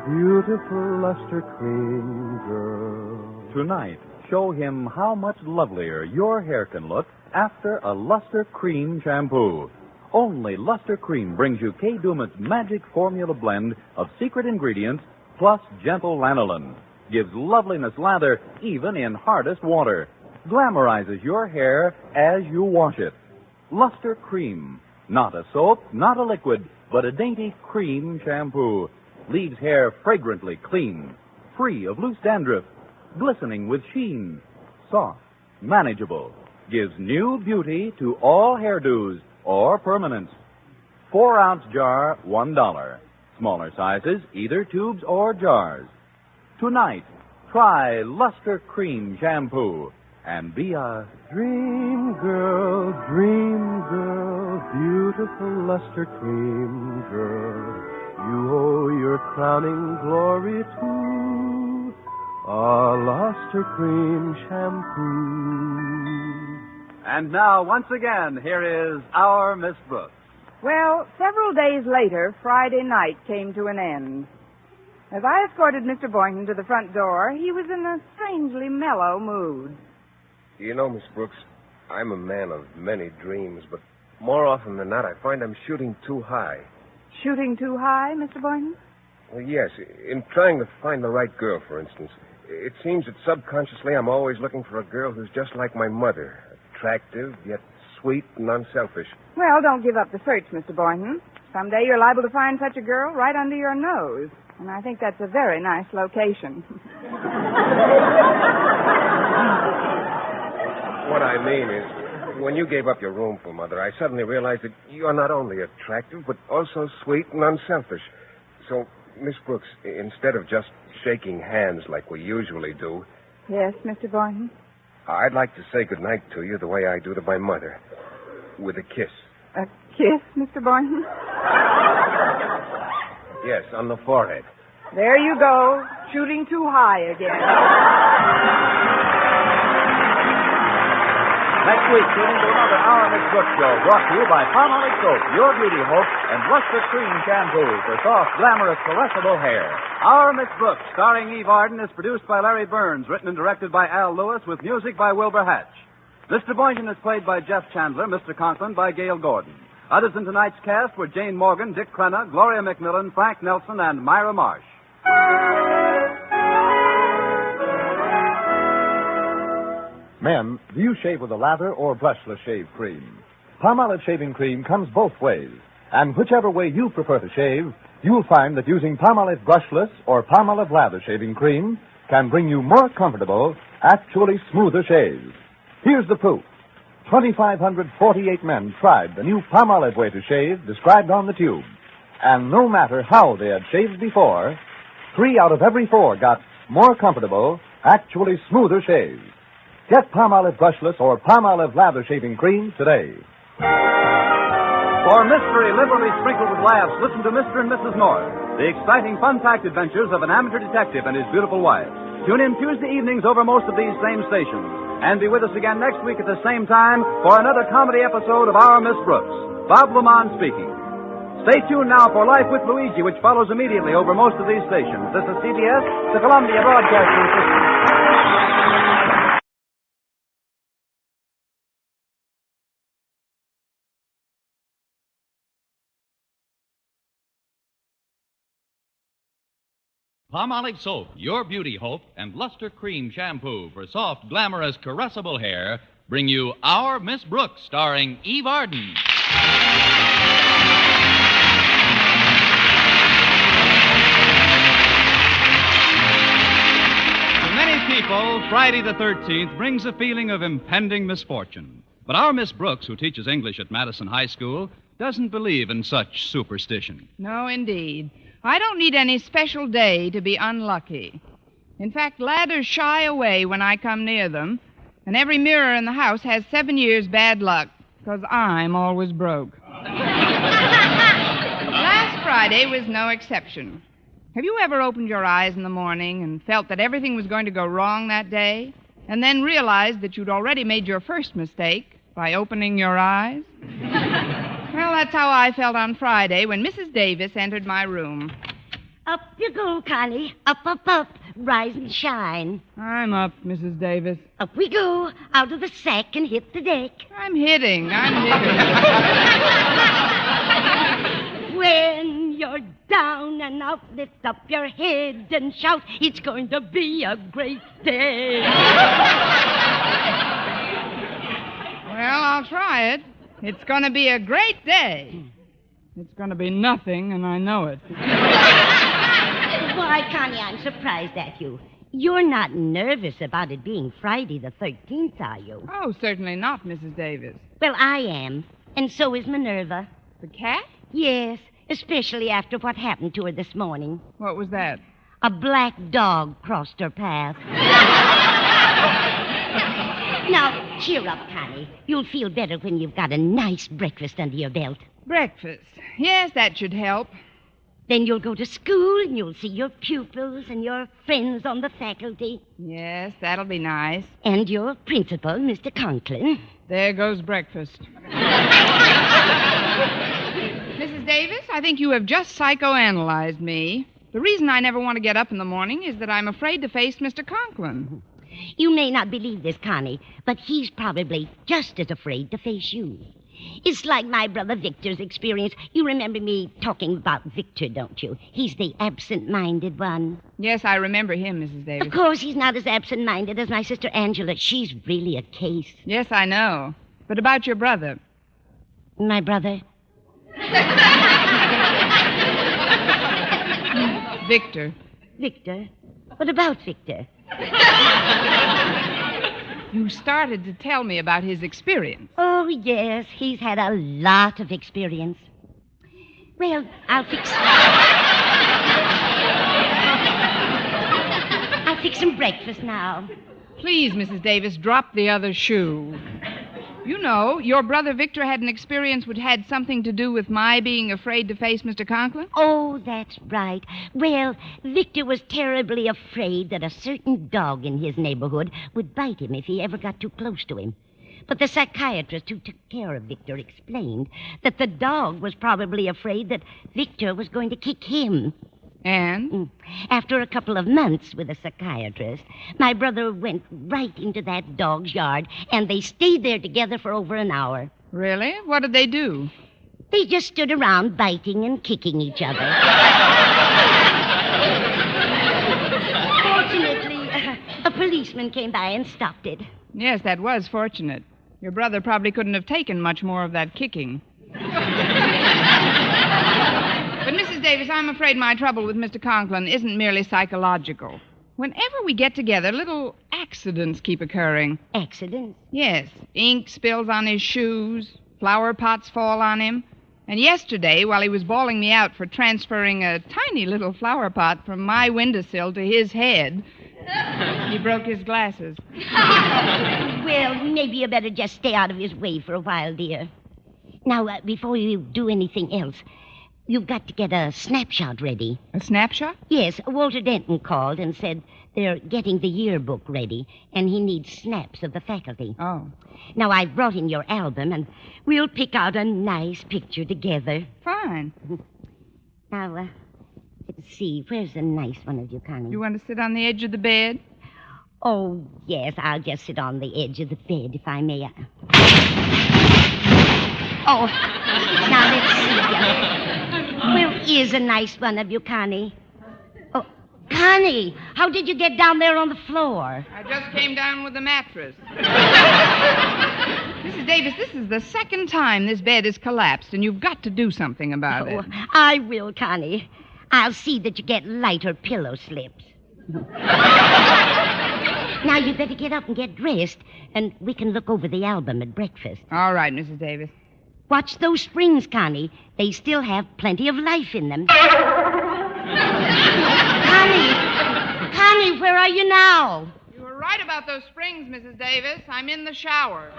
beautiful luster cream girl. Tonight, show him how much lovelier your hair can look after a Luster Cream shampoo. Only Luster Cream brings you Kay Dumit's magic formula blend of secret ingredients plus gentle lanolin. Gives loveliness lather even in hardest water. Glamorizes your hair as you wash it. Luster Cream. Not a soap, not a liquid, but a dainty cream shampoo. Leaves hair fragrantly clean, free of loose dandruff, glistening with sheen, soft, manageable. Gives new beauty to all hairdos or permanents. 4-ounce jar, $1. Smaller sizes, either tubes or jars. Tonight, try Luster Cream Shampoo and be a Dream girl, beautiful luster cream girl. You owe your crowning glory to a luster cream shampoo. And now, once again, here is our Miss Brooks. Well, several days later, Friday night came to an end. As I escorted Mr. Boynton to the front door, he was in a strangely mellow mood. You know, Miss Brooks, I'm a man of many dreams, but more often than not, I find I'm shooting too high. Shooting too high, Mr. Boynton? Well, yes. In trying to find the right girl, for instance, it seems that subconsciously I'm always looking for a girl who's just like my mother. Attractive, yet sweet and unselfish. Well, don't give up the search, Mr. Boynton. Someday you're liable to find such a girl right under your nose. And I think that's a very nice location. What I mean is, when you gave up your room for Mother, I suddenly realized that you're not only attractive, but also sweet and unselfish. So, Miss Brooks, instead of just shaking hands like we usually do... Yes, Mr. Boynton? I'd like to say goodnight to you the way I do to my mother. With a kiss. A kiss, Mr. Boynton? Yes, on the forehead. There you go, shooting too high again. Next week, tune into another Our Miss Brooks show brought to you by Palmolive Soap, Your Beauty Hope, and Luster Cream Shampoo for soft, glamorous, caressable hair. Our Miss Brooks, starring Eve Arden, is produced by Larry Burns, written and directed by Al Lewis, with music by Wilbur Hatch. Mr. Boynton is played by Jeff Chandler, Mr. Conklin by Gail Gordon. Others in tonight's cast were Jane Morgan, Dick Crenna, Gloria McMillan, Frank Nelson, and Myra Marsh. Men, do you shave with a lather or brushless shave cream? Palmolive shaving cream comes both ways. And whichever way you prefer to shave, you'll find that using Palmolive brushless or Palmolive lather shaving cream can bring you more comfortable, actually smoother shaves. Here's the proof. 2,548 men tried the new Palmolive way to shave described on the tube. And no matter how they had shaved before, 3 out of every 4 got more comfortable, actually smoother shaves. Get Palmolive brushless or Palmolive lather shaving cream today. For mystery liberally sprinkled with laughs, listen to Mr. and Mrs. North, the exciting, fun-packed adventures of an amateur detective and his beautiful wife. Tune in Tuesday evenings over most of these same stations. And be with us again next week at the same time for another comedy episode of Our Miss Brooks. Bob Lamont speaking. Stay tuned now for Life with Luigi, which follows immediately over most of these stations. This is CBS, the Columbia Broadcasting System. Palmolive Soap, Your Beauty Hope, and Luster Cream Shampoo for soft, glamorous, caressable hair bring you Our Miss Brooks, starring Eve Arden. To many people, Friday the 13th brings a feeling of impending misfortune. But our Miss Brooks, who teaches English at Madison High School, doesn't believe in such superstition. No, indeed. I don't need any special day to be unlucky. In fact, ladders shy away when I come near them, and every mirror in the house has 7 years bad luck, because I'm always broke. Last Friday was no exception. Have you ever opened your eyes in the morning and felt that everything was going to go wrong that day, and then realized that you'd already made your first mistake by opening your eyes? Well, that's how I felt on Friday when Mrs. Davis entered my room. Up you go, Connie. Up, up, up. Rise and shine. I'm up, Mrs. Davis. Up we go. Out of the sack and hit the deck. I'm hitting. When you're down and out, lift up your head and shout, it's going to be a great day. Well, I'll try it. It's going to be a great day. It's going to be nothing, and I know it. Why, Connie, I'm surprised at you. You're not nervous about it being Friday the 13th, are you? Oh, certainly not, Mrs. Davis. Well, I am. And so is Minerva. The cat? Yes, especially after what happened to her this morning. What was that? A black dog crossed her path. Now, cheer up, Connie. You'll feel better when you've got a nice breakfast under your belt. Breakfast. Yes, that should help. Then you'll go to school and you'll see your pupils and your friends on the faculty. Yes, that'll be nice. And your principal, Mr. Conklin. There goes breakfast. Mrs. Davis, I think you have just psychoanalyzed me. The reason I never want to get up in the morning is that I'm afraid to face Mr. Conklin. You may not believe this, Connie, but he's probably just as afraid to face you. It's like my brother Victor's experience. You remember me talking about Victor, don't you? He's the absent-minded one. Yes, I remember him, Mrs. Davis. Of course, he's not as absent-minded as my sister Angela. She's really a case. Yes, I know. But about your brother. My brother? Victor. Victor? What about Victor? You started to tell me about his experience. Oh, yes. He's had a lot of experience. Well, I'll fix some breakfast now. Please, Mrs. Davis, drop the other shoe. You know, your brother Victor had an experience which had something to do with my being afraid to face Mr. Conklin? Oh, that's right. Well, Victor was terribly afraid that a certain dog in his neighborhood would bite him if he ever got too close to him. But the psychiatrist who took care of Victor explained that the dog was probably afraid that Victor was going to kick him. And? After a couple of months with a psychiatrist, my brother went right into that dog's yard, and they stayed there together for over an hour. Really? What did they do? They just stood around biting and kicking each other. Fortunately, a policeman came by and stopped it. Yes, that was fortunate. Your brother probably couldn't have taken much more of that kicking. But, Mrs. Davis, I'm afraid my trouble with Mr. Conklin isn't merely psychological. Whenever we get together, little accidents keep occurring. Accidents? Yes. Ink spills on his shoes, flower pots fall on him. And yesterday, while he was bawling me out for transferring a tiny little flower pot from my windowsill to his head, he broke his glasses. Well, maybe you better just stay out of his way for a while, dear. Now, before you do anything else, you've got to get a snapshot ready. A snapshot? Yes. Walter Denton called and said they're getting the yearbook ready, and he needs snaps of the faculty. Oh. Now, I've brought in your album, and we'll pick out a nice picture together. Fine. Now, let's see. Where's a nice one of you, Connie? You want to sit on the edge of the bed? Oh, yes. I'll just sit on the edge of the bed, if I may. Oh, now let's see. Where is a nice one of you, Connie? Oh, Connie, how did you get down there on the floor? I just came down with the mattress. Mrs. Davis, this is the second time this bed has collapsed, and you've got to do something about it. I will, Connie. I'll see that you get lighter pillow slips. Now, you better get up and get dressed, and we can look over the album at breakfast. All right, Mrs. Davis. Watch those springs, Connie. They still have plenty of life in them. Connie, where are you now? You were right about those springs, Mrs. Davis. I'm in the shower.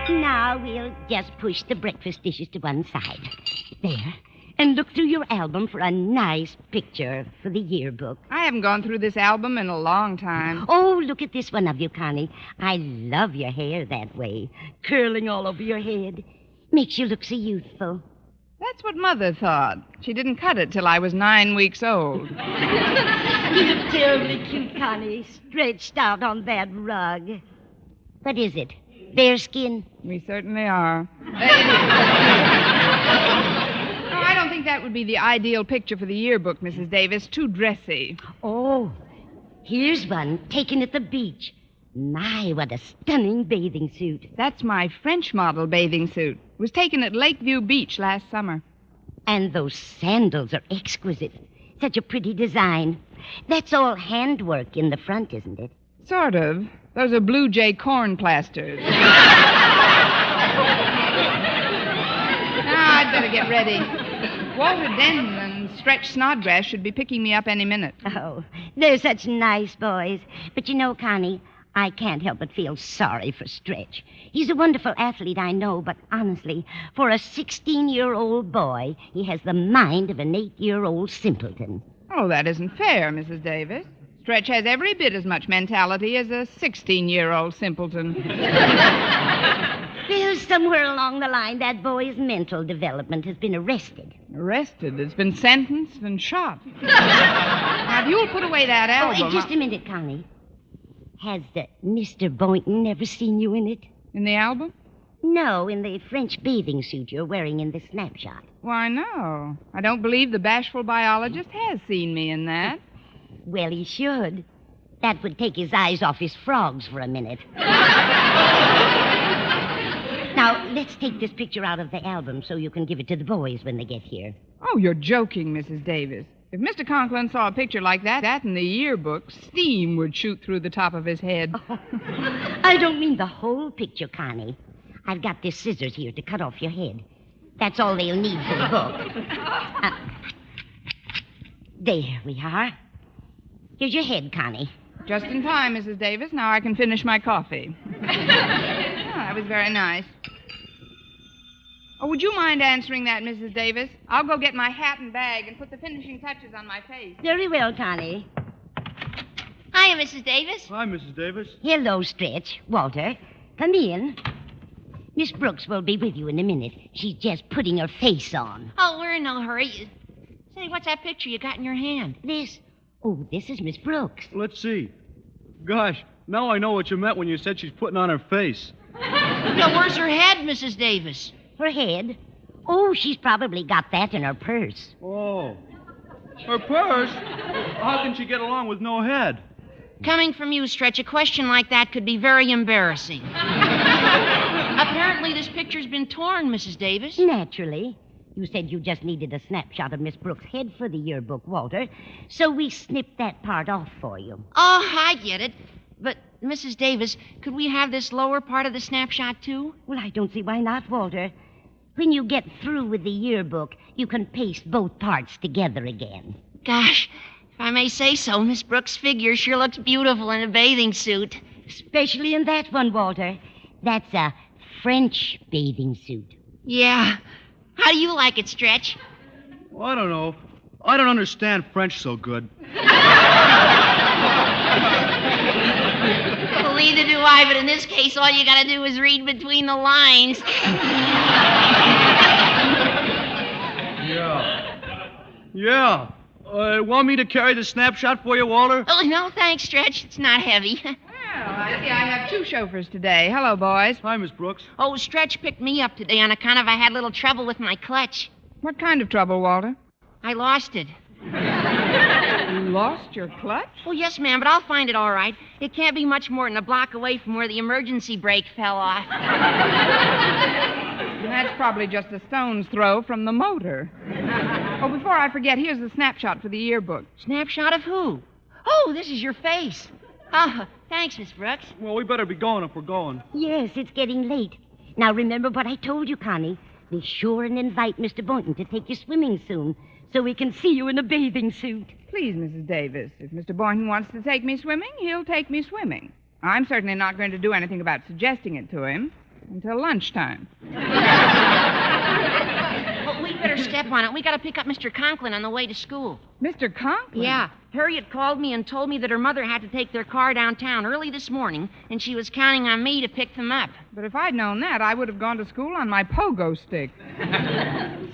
Now we'll just push the breakfast dishes to one side. There. and look through your album for a nice picture for the yearbook. I haven't gone through this album in a long time. Oh, look at this one of you, Connie. I love your hair that way, curling all over your head. Makes you look so youthful. That's what Mother thought. She didn't cut it till I was 9 weeks old. You look terribly cute, Connie, stretched out on that rug. What is it? Bearskin? We certainly are. I don't think that would be the ideal picture for the yearbook, Mrs. Davis. Too dressy. Oh, here's one taken at the beach. My, what a stunning bathing suit. That's my French model bathing suit. It was taken at Lakeview Beach last summer. And those sandals are exquisite. Such a pretty design. That's all handwork in the front, isn't it? Sort of. Those are Blue Jay corn plasters. Now I'd better get ready. Walter Denton and Stretch Snodgrass should be picking me up any minute. Oh, they're such nice boys. But you know, Connie, I can't help but feel sorry for Stretch. He's a wonderful athlete, I know, but honestly, for a 16-year-old boy, he has the mind of an 8-year-old simpleton. Oh, that isn't fair, Mrs. Davis. Stretch has every bit as much mentality as a 16-year-old simpleton. Well, somewhere along the line, that boy's mental development has been arrested. Arrested? It's been sentenced and shot. Now, if you'll put away that album... Oh, just a minute, Connie. Has Mr. Boynton ever seen you in it? In the album? No, in the French bathing suit you're wearing in the snapshot. Why, no. I don't believe the bashful biologist has seen me in that. Well, he should. That would take his eyes off his frogs for a minute. Now, let's take this picture out of the album so you can give it to the boys when they get here. Oh, you're joking, Mrs. Davis. If Mr. Conklin saw a picture like that in the yearbook, steam would shoot through the top of his head. Oh, I don't mean the whole picture, Connie. I've got this scissors here to cut off your head. That's all they'll need for the book. There we are. Here's your head, Connie. Just in time, Mrs. Davis. Now I can finish my coffee. That was very nice. Oh, would you mind answering that, Mrs. Davis? I'll go get my hat and bag and put the finishing touches on my face. Very well, Connie. Hiya, Mrs. Davis. Hi, Mrs. Davis. Hello, Stretch. Walter, come in. Miss Brooks will be with you in a minute. She's just putting her face on. Oh, we're in no hurry. Say, what's that picture you got in your hand? This is Miss Brooks. Let's see. Gosh, now I know what you meant when you said she's putting on her face. Now, where's her head, Mrs. Davis? Her head? Oh, she's probably got that in her purse. Oh. Her purse? How can she get along with no head? Coming from you, Stretch, a question like that could be very embarrassing. Apparently, this picture's been torn, Mrs. Davis. Naturally. You said you just needed a snapshot of Miss Brooks' head for the yearbook, Walter, so we snipped that part off for you. Oh, I get it. But, Mrs. Davis, could we have this lower part of the snapshot, too? Well, I don't see why not, Walter. When you get through with the yearbook, you can paste both parts together again. Gosh, if I may say so, Miss Brooks' figure sure looks beautiful in a bathing suit. Especially in that one, Walter. That's a French bathing suit. Yeah. How do you like it, Stretch? Well, I don't know. I don't understand French so good. Well, neither do I, but in this case, all you gotta do is read between the lines. Yeah. Want me to carry the snapshot for you, Walter? Oh, no, thanks, Stretch. It's not heavy. Well, I see I have two chauffeurs today. Hello, boys. Hi, Miss Brooks. Oh, Stretch picked me up today on account of I had a little trouble with my clutch. What kind of trouble, Walter? I lost it. You lost your clutch? Oh, yes, ma'am, but I'll find it all right. It can't be much more than a block away from where the emergency brake fell off. That's probably just a stone's throw from the motor. Oh, before I forget, here's the snapshot for the yearbook. Snapshot of who? Oh, this is your face. Oh, thanks, Miss Brooks. Well, we better be going if we're going. Yes, it's getting late. Now, remember what I told you, Connie. Be sure and invite Mr. Boynton to take you swimming soon so we can see you in a bathing suit. Please, Mrs. Davis, if Mr. Boynton wants to take me swimming, he'll take me swimming. I'm certainly not going to do anything about suggesting it to him until lunchtime. Well, we'd better step on it. We got to pick up Mr. Conklin on the way to school. Mr. Conklin? Yeah. Harriet called me and told me that her mother had to take their car downtown early this morning, and she was counting on me to pick them up. But if I'd known that, I would have gone to school on my pogo stick.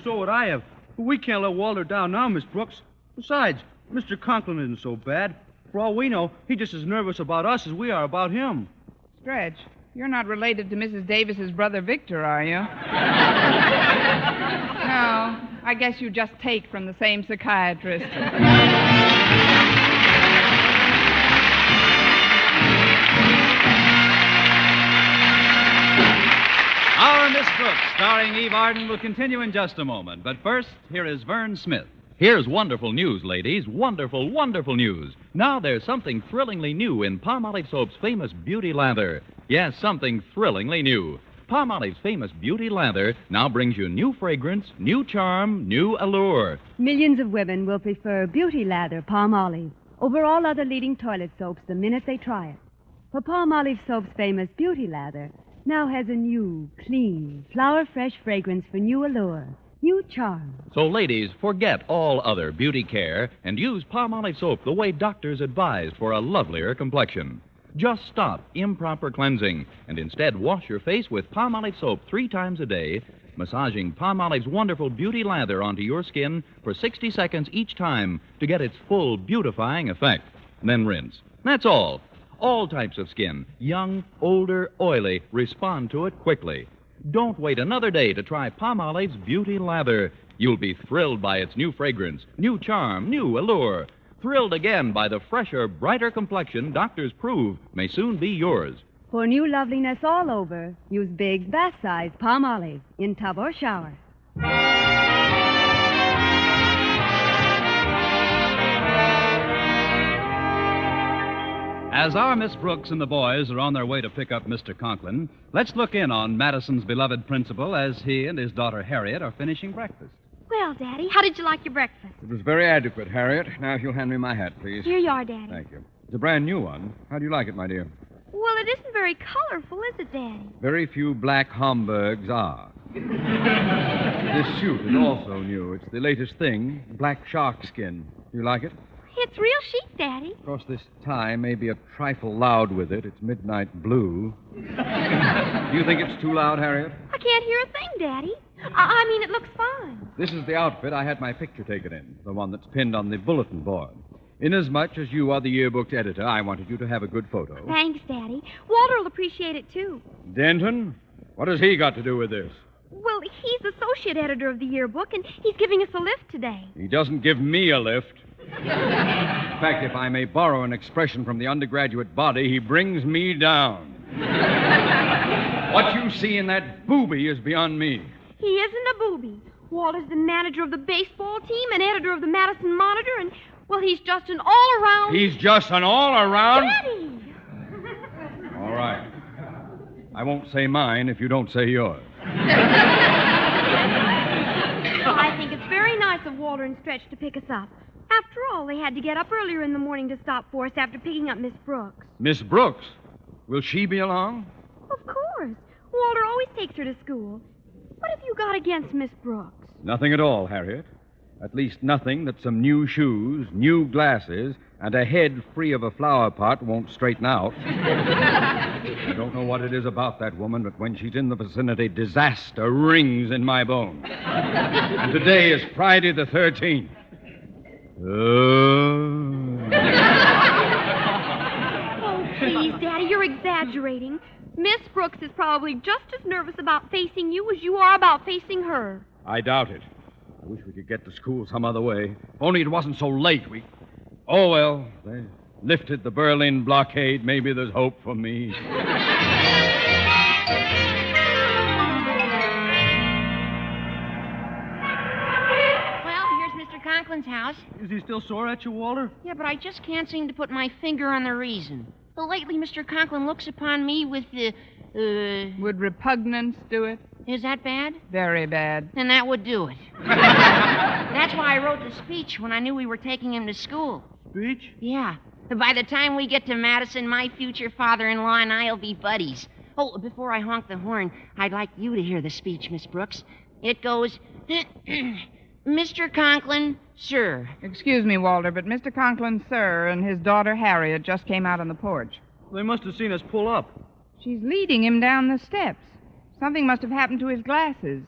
So would I have. We can't let Walter down now, Miss Brooks. Besides, Mr. Conklin isn't so bad. For all we know, he's just as nervous about us as we are about him. Stretch, you're not related to Mrs. Davis's brother Victor, are you? No, I guess you just take from the same psychiatrist. Our Miss Brooks, starring Eve Arden, will continue in just a moment. But first, here is Vern Smith. Here's wonderful news, ladies. Wonderful, wonderful news. Now there's something thrillingly new in Palmolive Soap's famous Beauty Lather. Yes, something thrillingly new. Palmolive's famous Beauty Lather now brings you new fragrance, new charm, new allure. Millions of women will prefer Beauty Lather Palmolive over all other leading toilet soaps the minute they try it. For Palmolive Soap's famous Beauty Lather now has a new, clean, flower-fresh fragrance for new allure, new charm. So, ladies, forget all other beauty care and use Palmolive Soap the way doctors advised for a lovelier complexion. Just stop improper cleansing and instead wash your face with Palmolive Soap 3 times a day, massaging Palmolive's wonderful Beauty Lather onto your skin for 60 seconds each time to get its full beautifying effect. Then rinse. That's all. All types of skin, young, older, oily, respond to it quickly. Don't wait another day to try Palmolive's Beauty Lather. You'll be thrilled by its new fragrance, new charm, new allure. Thrilled again by the fresher, brighter complexion doctors prove may soon be yours. For new loveliness all over, use big, bath-size Palmolive in tub or shower. As our Miss Brooks and the boys are on their way to pick up Mr. Conklin, let's look in on Madison's beloved principal as he and his daughter Harriet are finishing breakfast. Well, Daddy, how did you like your breakfast? It was very adequate, Harriet. Now, if you'll hand me my hat, please. Here you are, Daddy. Thank you. It's a brand new one. How do you like it, my dear? Well, it isn't very colorful, is it, Daddy? Very few black Homburgs are. This suit is also new. It's the latest thing, black shark skin. Do you like it? It's real chic, Daddy. Of course, this tie may be a trifle loud with it. It's midnight blue. Do you think it's too loud, Harriet? I can't hear a thing, Daddy. I mean, it looks fine. This is the outfit I had my picture taken in, the one that's pinned on the bulletin board. Inasmuch as you are the yearbook's editor, I wanted you to have a good photo. Thanks, Daddy. Walter will appreciate it, too. Denton? What has he got to do with this? Well, he's associate editor of the yearbook, and he's giving us a lift today. He doesn't give me a lift. In fact, if I may borrow an expression from the undergraduate body, he brings me down. What you see in that booby is beyond me. He isn't a booby. Walter's the manager of the baseball team and editor of the Madison Monitor, and, well, he's just an all-around... He's just an all-around... Daddy! All right. I won't say mine if you don't say yours. I think it's very nice of Walter and Stretch to pick us up. After all, they had to get up earlier in the morning to stop for us after picking up Miss Brooks. Miss Brooks? Will she be along? Of course. Walter always takes her to school. What have you got against Miss Brooks? Nothing at all, Harriet. At least nothing that some new shoes, new glasses, and a head free of a flower pot won't straighten out. I don't know what it is about that woman, but when she's in the vicinity, disaster rings in my bones. And today is Friday the 13th. Oh, please, Daddy, you're exaggerating. Miss Brooks is probably just as nervous about facing you as you are about facing her. I doubt it. I wish we could get to school some other way. If only it wasn't so late. Oh, well, they lifted the Berlin blockade. Maybe there's hope for me. Conklin's house. Is he still sore at you, Walter? Yeah, but I just can't seem to put my finger on the reason. Well, lately, Mr. Conklin looks upon me with Would repugnance do it? Is that bad? Very bad. Then that would do it. That's why I wrote the speech when I knew we were taking him to school. Speech? Yeah. By the time we get to Madison, my future father-in-law and I'll be buddies. Oh, before I honk the horn, I'd like you to hear the speech, Miss Brooks. It goes... Mr. Conklin, sir. Excuse me, Walter, but Mr. Conklin, sir, and his daughter Harriet just came out on the porch. They must have seen us pull up. She's leading him down the steps. Something must have happened to his glasses.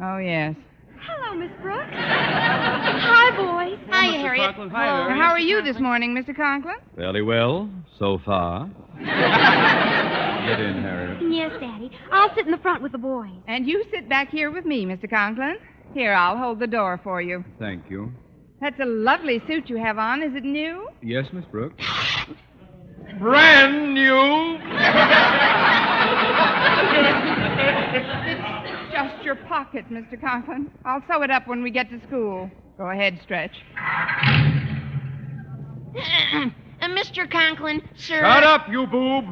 Oh, yes. Hello, Miss Brooks. Hi, boys. Hi, Harriet. Hi, Now, Harriet. how are you this morning, Mr. Conklin? Fairly well, so far. Get in, Harriet. Yes, Daddy. I'll sit in the front with the boys. And you sit back here with me, Mr. Conklin. Here, I'll hold the door for you. Thank you. That's a lovely suit you have on. Is it new? Yes, Miss Brooks. Brand new. It's just your pocket, Mr. Conklin. I'll sew it up when we get to school. Go ahead, Stretch. Mr. Conklin, sir. Shut up, you boob.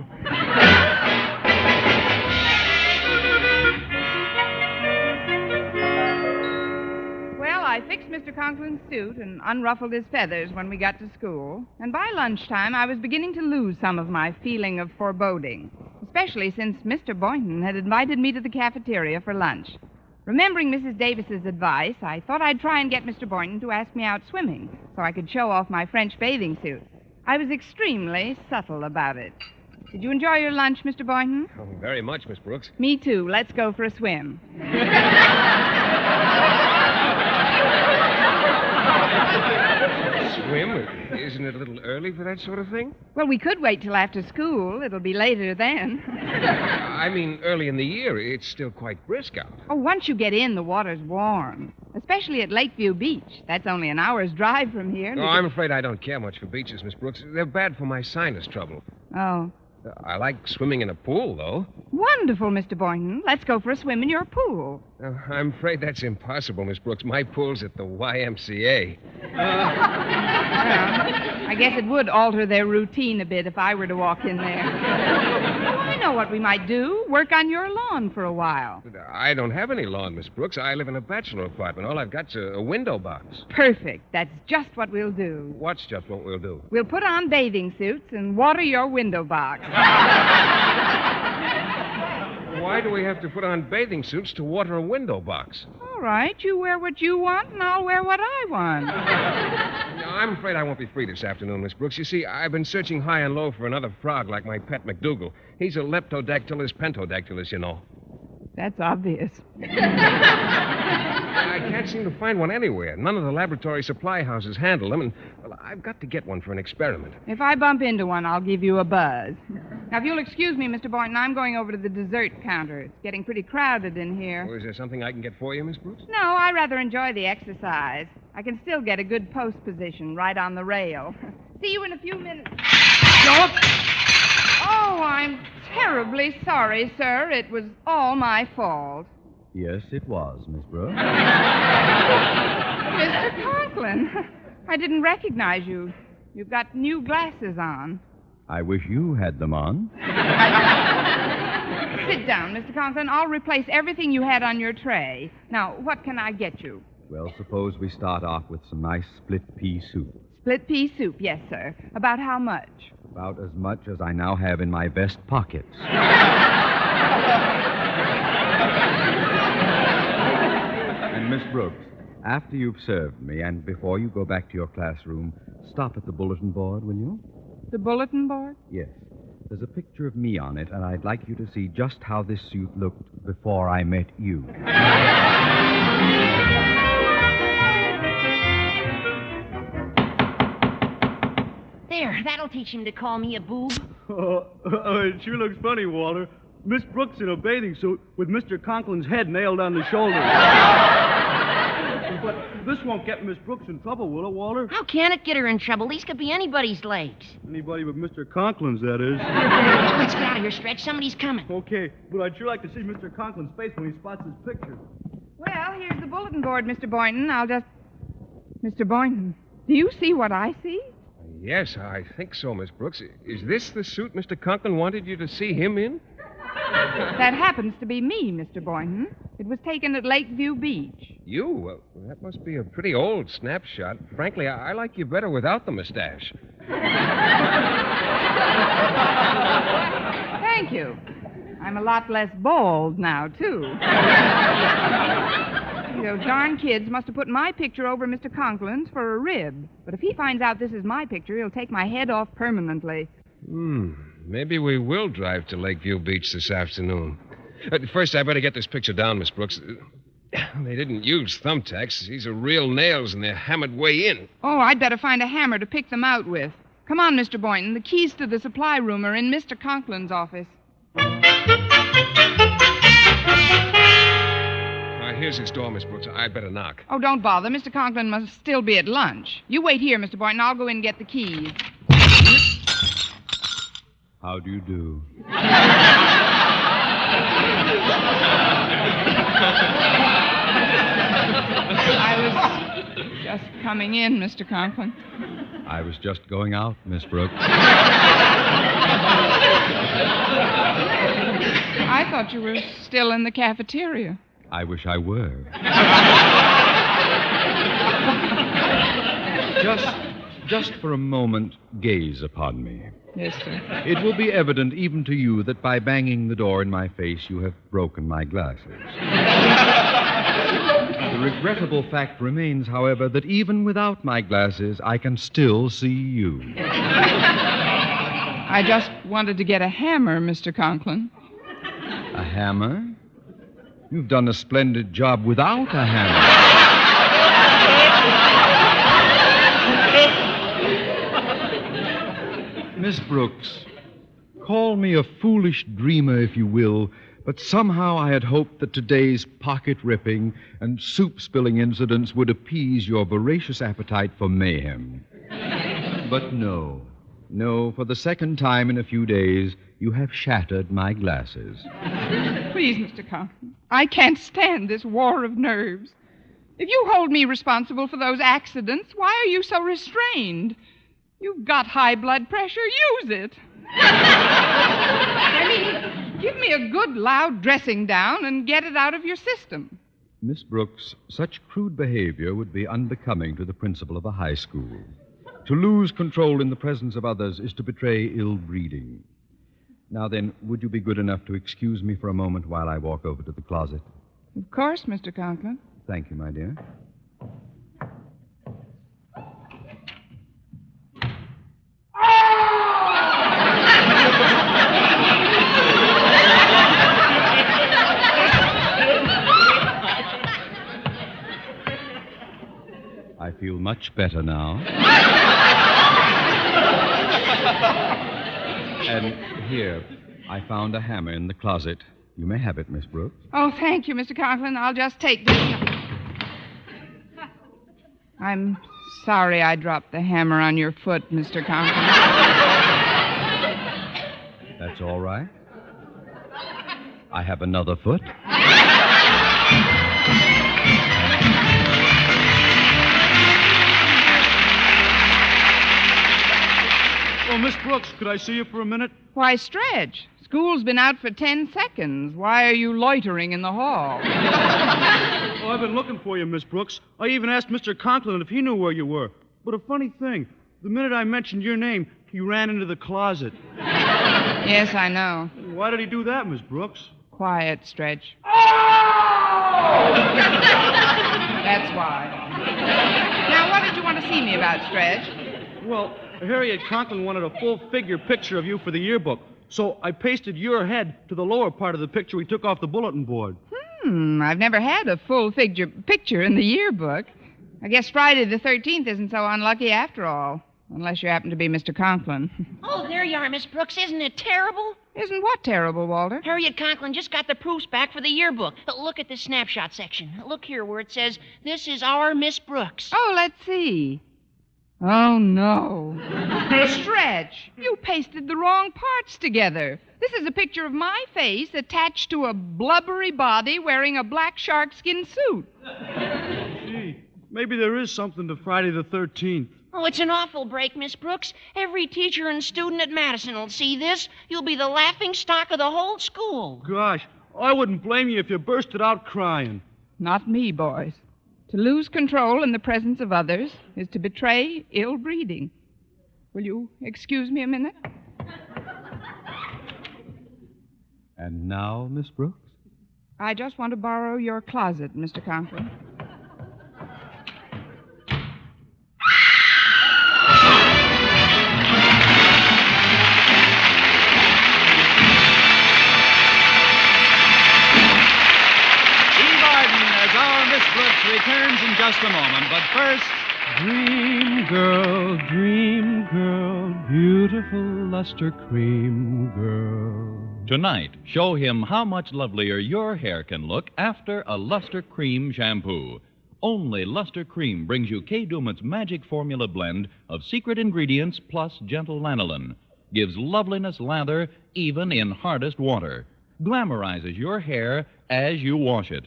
Well, I fixed Mr. Conklin's suit and unruffled his feathers when we got to school. And by lunchtime, I was beginning to lose some of my feeling of foreboding, especially since Mr. Boynton had invited me to the cafeteria for lunch. Remembering Mrs. Davis's advice, I thought I'd try and get Mr. Boynton to ask me out swimming so I could show off my French bathing suit. I was extremely subtle about it. Did you enjoy your lunch, Mr. Boynton? Oh, very much, Miss Brooks. Me too. Let's go for a swim. Swim? Isn't it a little early for that sort of thing? Well, we could wait till after school. It'll be later then. I mean, early in the year. It's still quite brisk out. Oh, once you get in, the water's warm. Especially at Lakeview Beach. That's only an hour's drive from here. Oh, I'm afraid I don't care much for beaches, Miss Brooks. They're bad for my sinus trouble. Oh. I like swimming in a pool, though. Wonderful, Mr. Boynton. Let's go for a swim in your pool. I'm afraid that's impossible, Miss Brooks. My pool's at the YMCA. I guess it would alter their routine a bit if I were to walk in there. Oh, I know what we might do. Work on your lawn for a while. But I don't have any lawn, Miss Brooks. I live in a bachelor apartment. All I've got's a window box. Perfect. That's just what we'll do. What's just what we'll do? We'll put on bathing suits and water your window box. Why do we have to put on bathing suits to water a window box? All right. You wear what you want, and I'll wear what I want. No, I'm afraid I won't be free this afternoon, Miss Brooks. You see, I've been searching high and low for another frog like my pet McDougal. He's a Leptodactylus pentodactylus, you know. That's obvious. I can't seem to find one anywhere. None of the laboratory supply houses handle them, and well, I've got to get one for an experiment. If I bump into one, I'll give you a buzz. Now, if you'll excuse me, Mr. Boynton, I'm going over to the dessert counter. It's getting pretty crowded in here. Oh, is there something I can get for you, Miss Brooks? No, I rather enjoy the exercise. I can still get a good post position right on the rail. See you in a few minutes. Stop! Oh, I'm terribly sorry, sir. It was all my fault. Yes, it was, Miss Brooks. Mr. Conklin, I didn't recognize you. You've got new glasses on. I wish you had them on. Sit down, Mr. Conklin. I'll replace everything you had on your tray. Now, what can I get you? Well, suppose we start off with some nice split pea soup. Split pea soup, yes, sir. About how much? About as much as I now have in my vest pockets. And Miss Brooks, after you've served me and before you go back to your classroom, stop at the bulletin board, will you? The bulletin board? Yes. There's a picture of me on it, and I'd like you to see just how this suit looked before I met you. There, that'll teach him to call me a boob. It sure looks funny, Walter. Miss Brooks in a bathing suit with Mr. Conklin's head nailed on the shoulder. But this won't get Miss Brooks in trouble, will it, Walter? How can it get her in trouble? These could be anybody's legs. Anybody but Mr. Conklin's, that is. Let's get out of here, Stretch. Somebody's coming. Okay, but I'd sure like to see Mr. Conklin's face when he spots his picture. Well, here's the bulletin board, Mr. Boynton. Mr. Boynton, do you see what I see? Yes, I think so, Miss Brooks. Is this the suit Mr. Conklin wanted you to see him in? That happens to be me, Mr. Boynton. It was taken at Lakeview Beach. You? Well, that must be a pretty old snapshot. Frankly, I like you better without the mustache. Thank you. I'm a lot less bald now, too. Those darn kids must have put my picture over Mr. Conklin's for a rib. But if he finds out this is my picture, he'll take my head off permanently. Maybe we will drive to Lakeview Beach this afternoon. First, I better get this picture down, Miss Brooks. They didn't use thumbtacks. These are real nails, and they're hammered way in. Oh, I'd better find a hammer to pick them out with. Come on, Mr. Boynton. The keys to the supply room are in Mr. Conklin's office. Here's his door, Miss Brooks. I'd better knock. Oh, don't bother. Mr. Conklin must still be at lunch. You wait here, Mr. Boynton. I'll go in and get the keys. How do you do? I was just coming in, Mr. Conklin. I was just going out, Miss Brooks. I thought you were still in the cafeteria. I wish I were. Just for a moment, gaze upon me. Yes, sir. It will be evident even to you that by banging the door in my face, you have broken my glasses. The regrettable fact remains, however, that even without my glasses, I can still see you. I just wanted to get a hammer, Mr. Conklin. A hammer? You've done a splendid job without a hammer. Miss Brooks, call me a foolish dreamer if you will, but somehow I had hoped that today's pocket-ripping and soup-spilling incidents would appease your voracious appetite for mayhem. But no, for the second time in a few days, you have shattered my glasses. Please, Mr. Conklin, I can't stand this war of nerves. If you hold me responsible for those accidents, why are you so restrained? You've got high blood pressure. Use it. I mean, give me a good, loud dressing down and get it out of your system. Miss Brooks, such crude behavior would be unbecoming to the principal of a high school. To lose control in the presence of others is to betray ill breeding. Now then, would you be good enough to excuse me for a moment while I walk over to the closet? Of course, Mr. Conklin. Thank you, my dear. I feel much better now. And here, I found a hammer in the closet. You may have it, Miss Brooks. Oh, thank you, Mr. Conklin. I'll just take this. I'm sorry I dropped the hammer on your foot, Mr. Conklin. That's all right. I have another foot. Oh, Miss Brooks, could I see you for a minute? Why, Stretch, school's been out for 10 seconds. Why are you loitering in the hall? Oh, I've been looking for you, Miss Brooks. I even asked Mr. Conklin if he knew where you were. But a funny thing, the minute I mentioned your name, he ran into the closet. Yes, I know. Why did he do that, Miss Brooks? Quiet, Stretch. That's why. Now, what did you want to see me about, Stretch? Well, Harriet Conklin wanted a full-figure picture of you for the yearbook, so I pasted your head to the lower part of the picture we took off the bulletin board. I've never had a full-figure picture in the yearbook. I guess Friday the 13th isn't so unlucky after all, unless you happen to be Mr. Conklin. Oh, there you are, Miss Brooks. Isn't it terrible? Isn't what terrible, Walter? Harriet Conklin just got the proofs back for the yearbook. Look at the snapshot section. Look here where it says, "This is our Miss Brooks." Oh, let's see. Oh, no. Stretch, you pasted the wrong parts together. This is a picture of my face attached to a blubbery body wearing a black sharkskin suit. Gee, maybe there is something to Friday the 13th. Oh, it's an awful break, Miss Brooks. Every teacher and student at Madison will see this. You'll be the laughing stock of the whole school. Gosh, I wouldn't blame you if you bursted out crying. Not me, boys. To lose control in the presence of others is to betray ill breeding. Will you excuse me a minute? And now, Miss Brooks? I just want to borrow your closet, Mr. Conklin. just a moment. But first, dream girl, beautiful luster cream girl. Tonight, show him how much lovelier your hair can look after a Luster Cream shampoo. Only Luster Cream brings you Kay Dumit's magic formula blend of secret ingredients plus gentle lanolin. Gives loveliness lather even in hardest water. Glamorizes your hair as you wash it.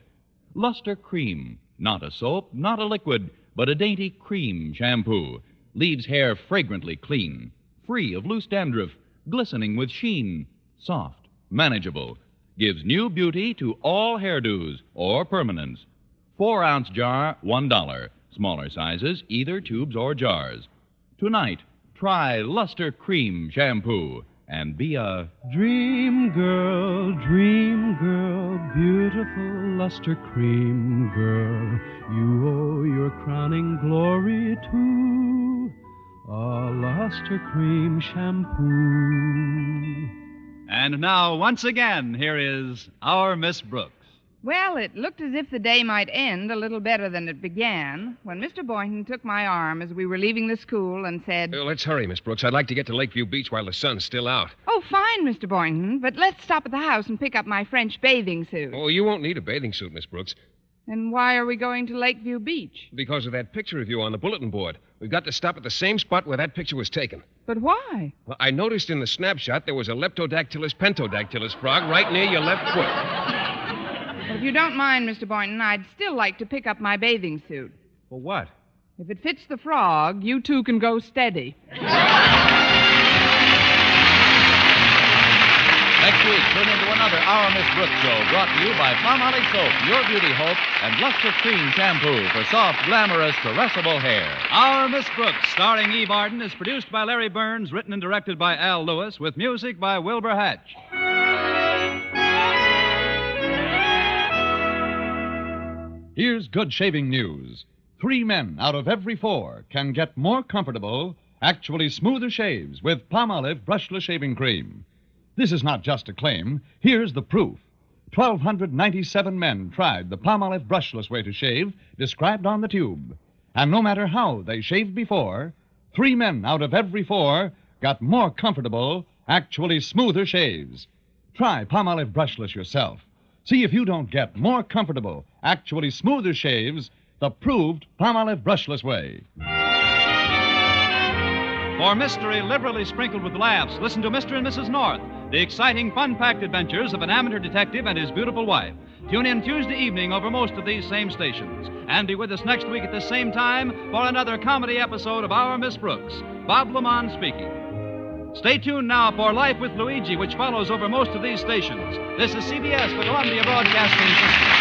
Luster Cream, not a soap, not a liquid, but a dainty cream shampoo. Leaves hair fragrantly clean, free of loose dandruff, glistening with sheen, soft, manageable. Gives new beauty to all hairdos or permanents. 4-ounce jar, $1. Smaller sizes, either tubes or jars. Tonight, try Luster Cream shampoo and be a Dream girl, beautiful luster cream girl. You owe your crowning glory to a luster cream shampoo. And now, once again, here is our Miss Brooks. Well, it looked as if the day might end a little better than it began when Mr. Boynton took my arm as we were leaving the school and said, Let's hurry, Miss Brooks. I'd like to get to Lakeview Beach while the sun's still out. "Oh, fine, Mr. Boynton, but let's stop at the house and pick up my French bathing suit." Oh, you won't need a bathing suit, Miss Brooks. And why are we going to Lakeview Beach? Because of that picture of you on the bulletin board. We've got to stop at the same spot where that picture was taken. But why? Well, I noticed in the snapshot there was a Leptodactylus pentodactylus frog right near your left foot. Well, if you don't mind, Mr. Boynton, I'd still like to pick up my bathing suit. For what? If it fits the frog, you two can go steady. Next week, tune into another Our Miss Brooks show brought to you by Palmolive Soap, Your Beauty Hope, and Luster Cream Shampoo for soft, glamorous, caressable hair. Our Miss Brooks, starring Eve Arden, is produced by Larry Burns, written and directed by Al Lewis, with music by Wilbur Hatch. Here's good shaving news. 3 men out of every 4 can get more comfortable, actually smoother shaves with Palmolive Brushless Shaving Cream. This is not just a claim. Here's the proof. 1,297 men tried the Palmolive Brushless way to shave described on the tube. And no matter how they shaved before, 3 men out of every 4 got more comfortable, actually smoother shaves. Try Palmolive Brushless yourself. See if you don't get more comfortable, actually smoother shaves the proved Palmolive Brushless way. For mystery liberally sprinkled with laughs, listen to Mr. and Mrs. North, the exciting, fun-packed adventures of an amateur detective and his beautiful wife. Tune in Tuesday evening over most of these same stations. And be with us next week at the same time for another comedy episode of Our Miss Brooks. Bob Lamont speaking. Stay tuned now for Life with Luigi, which follows over most of these stations. This is CBS, the Columbia Broadcasting System.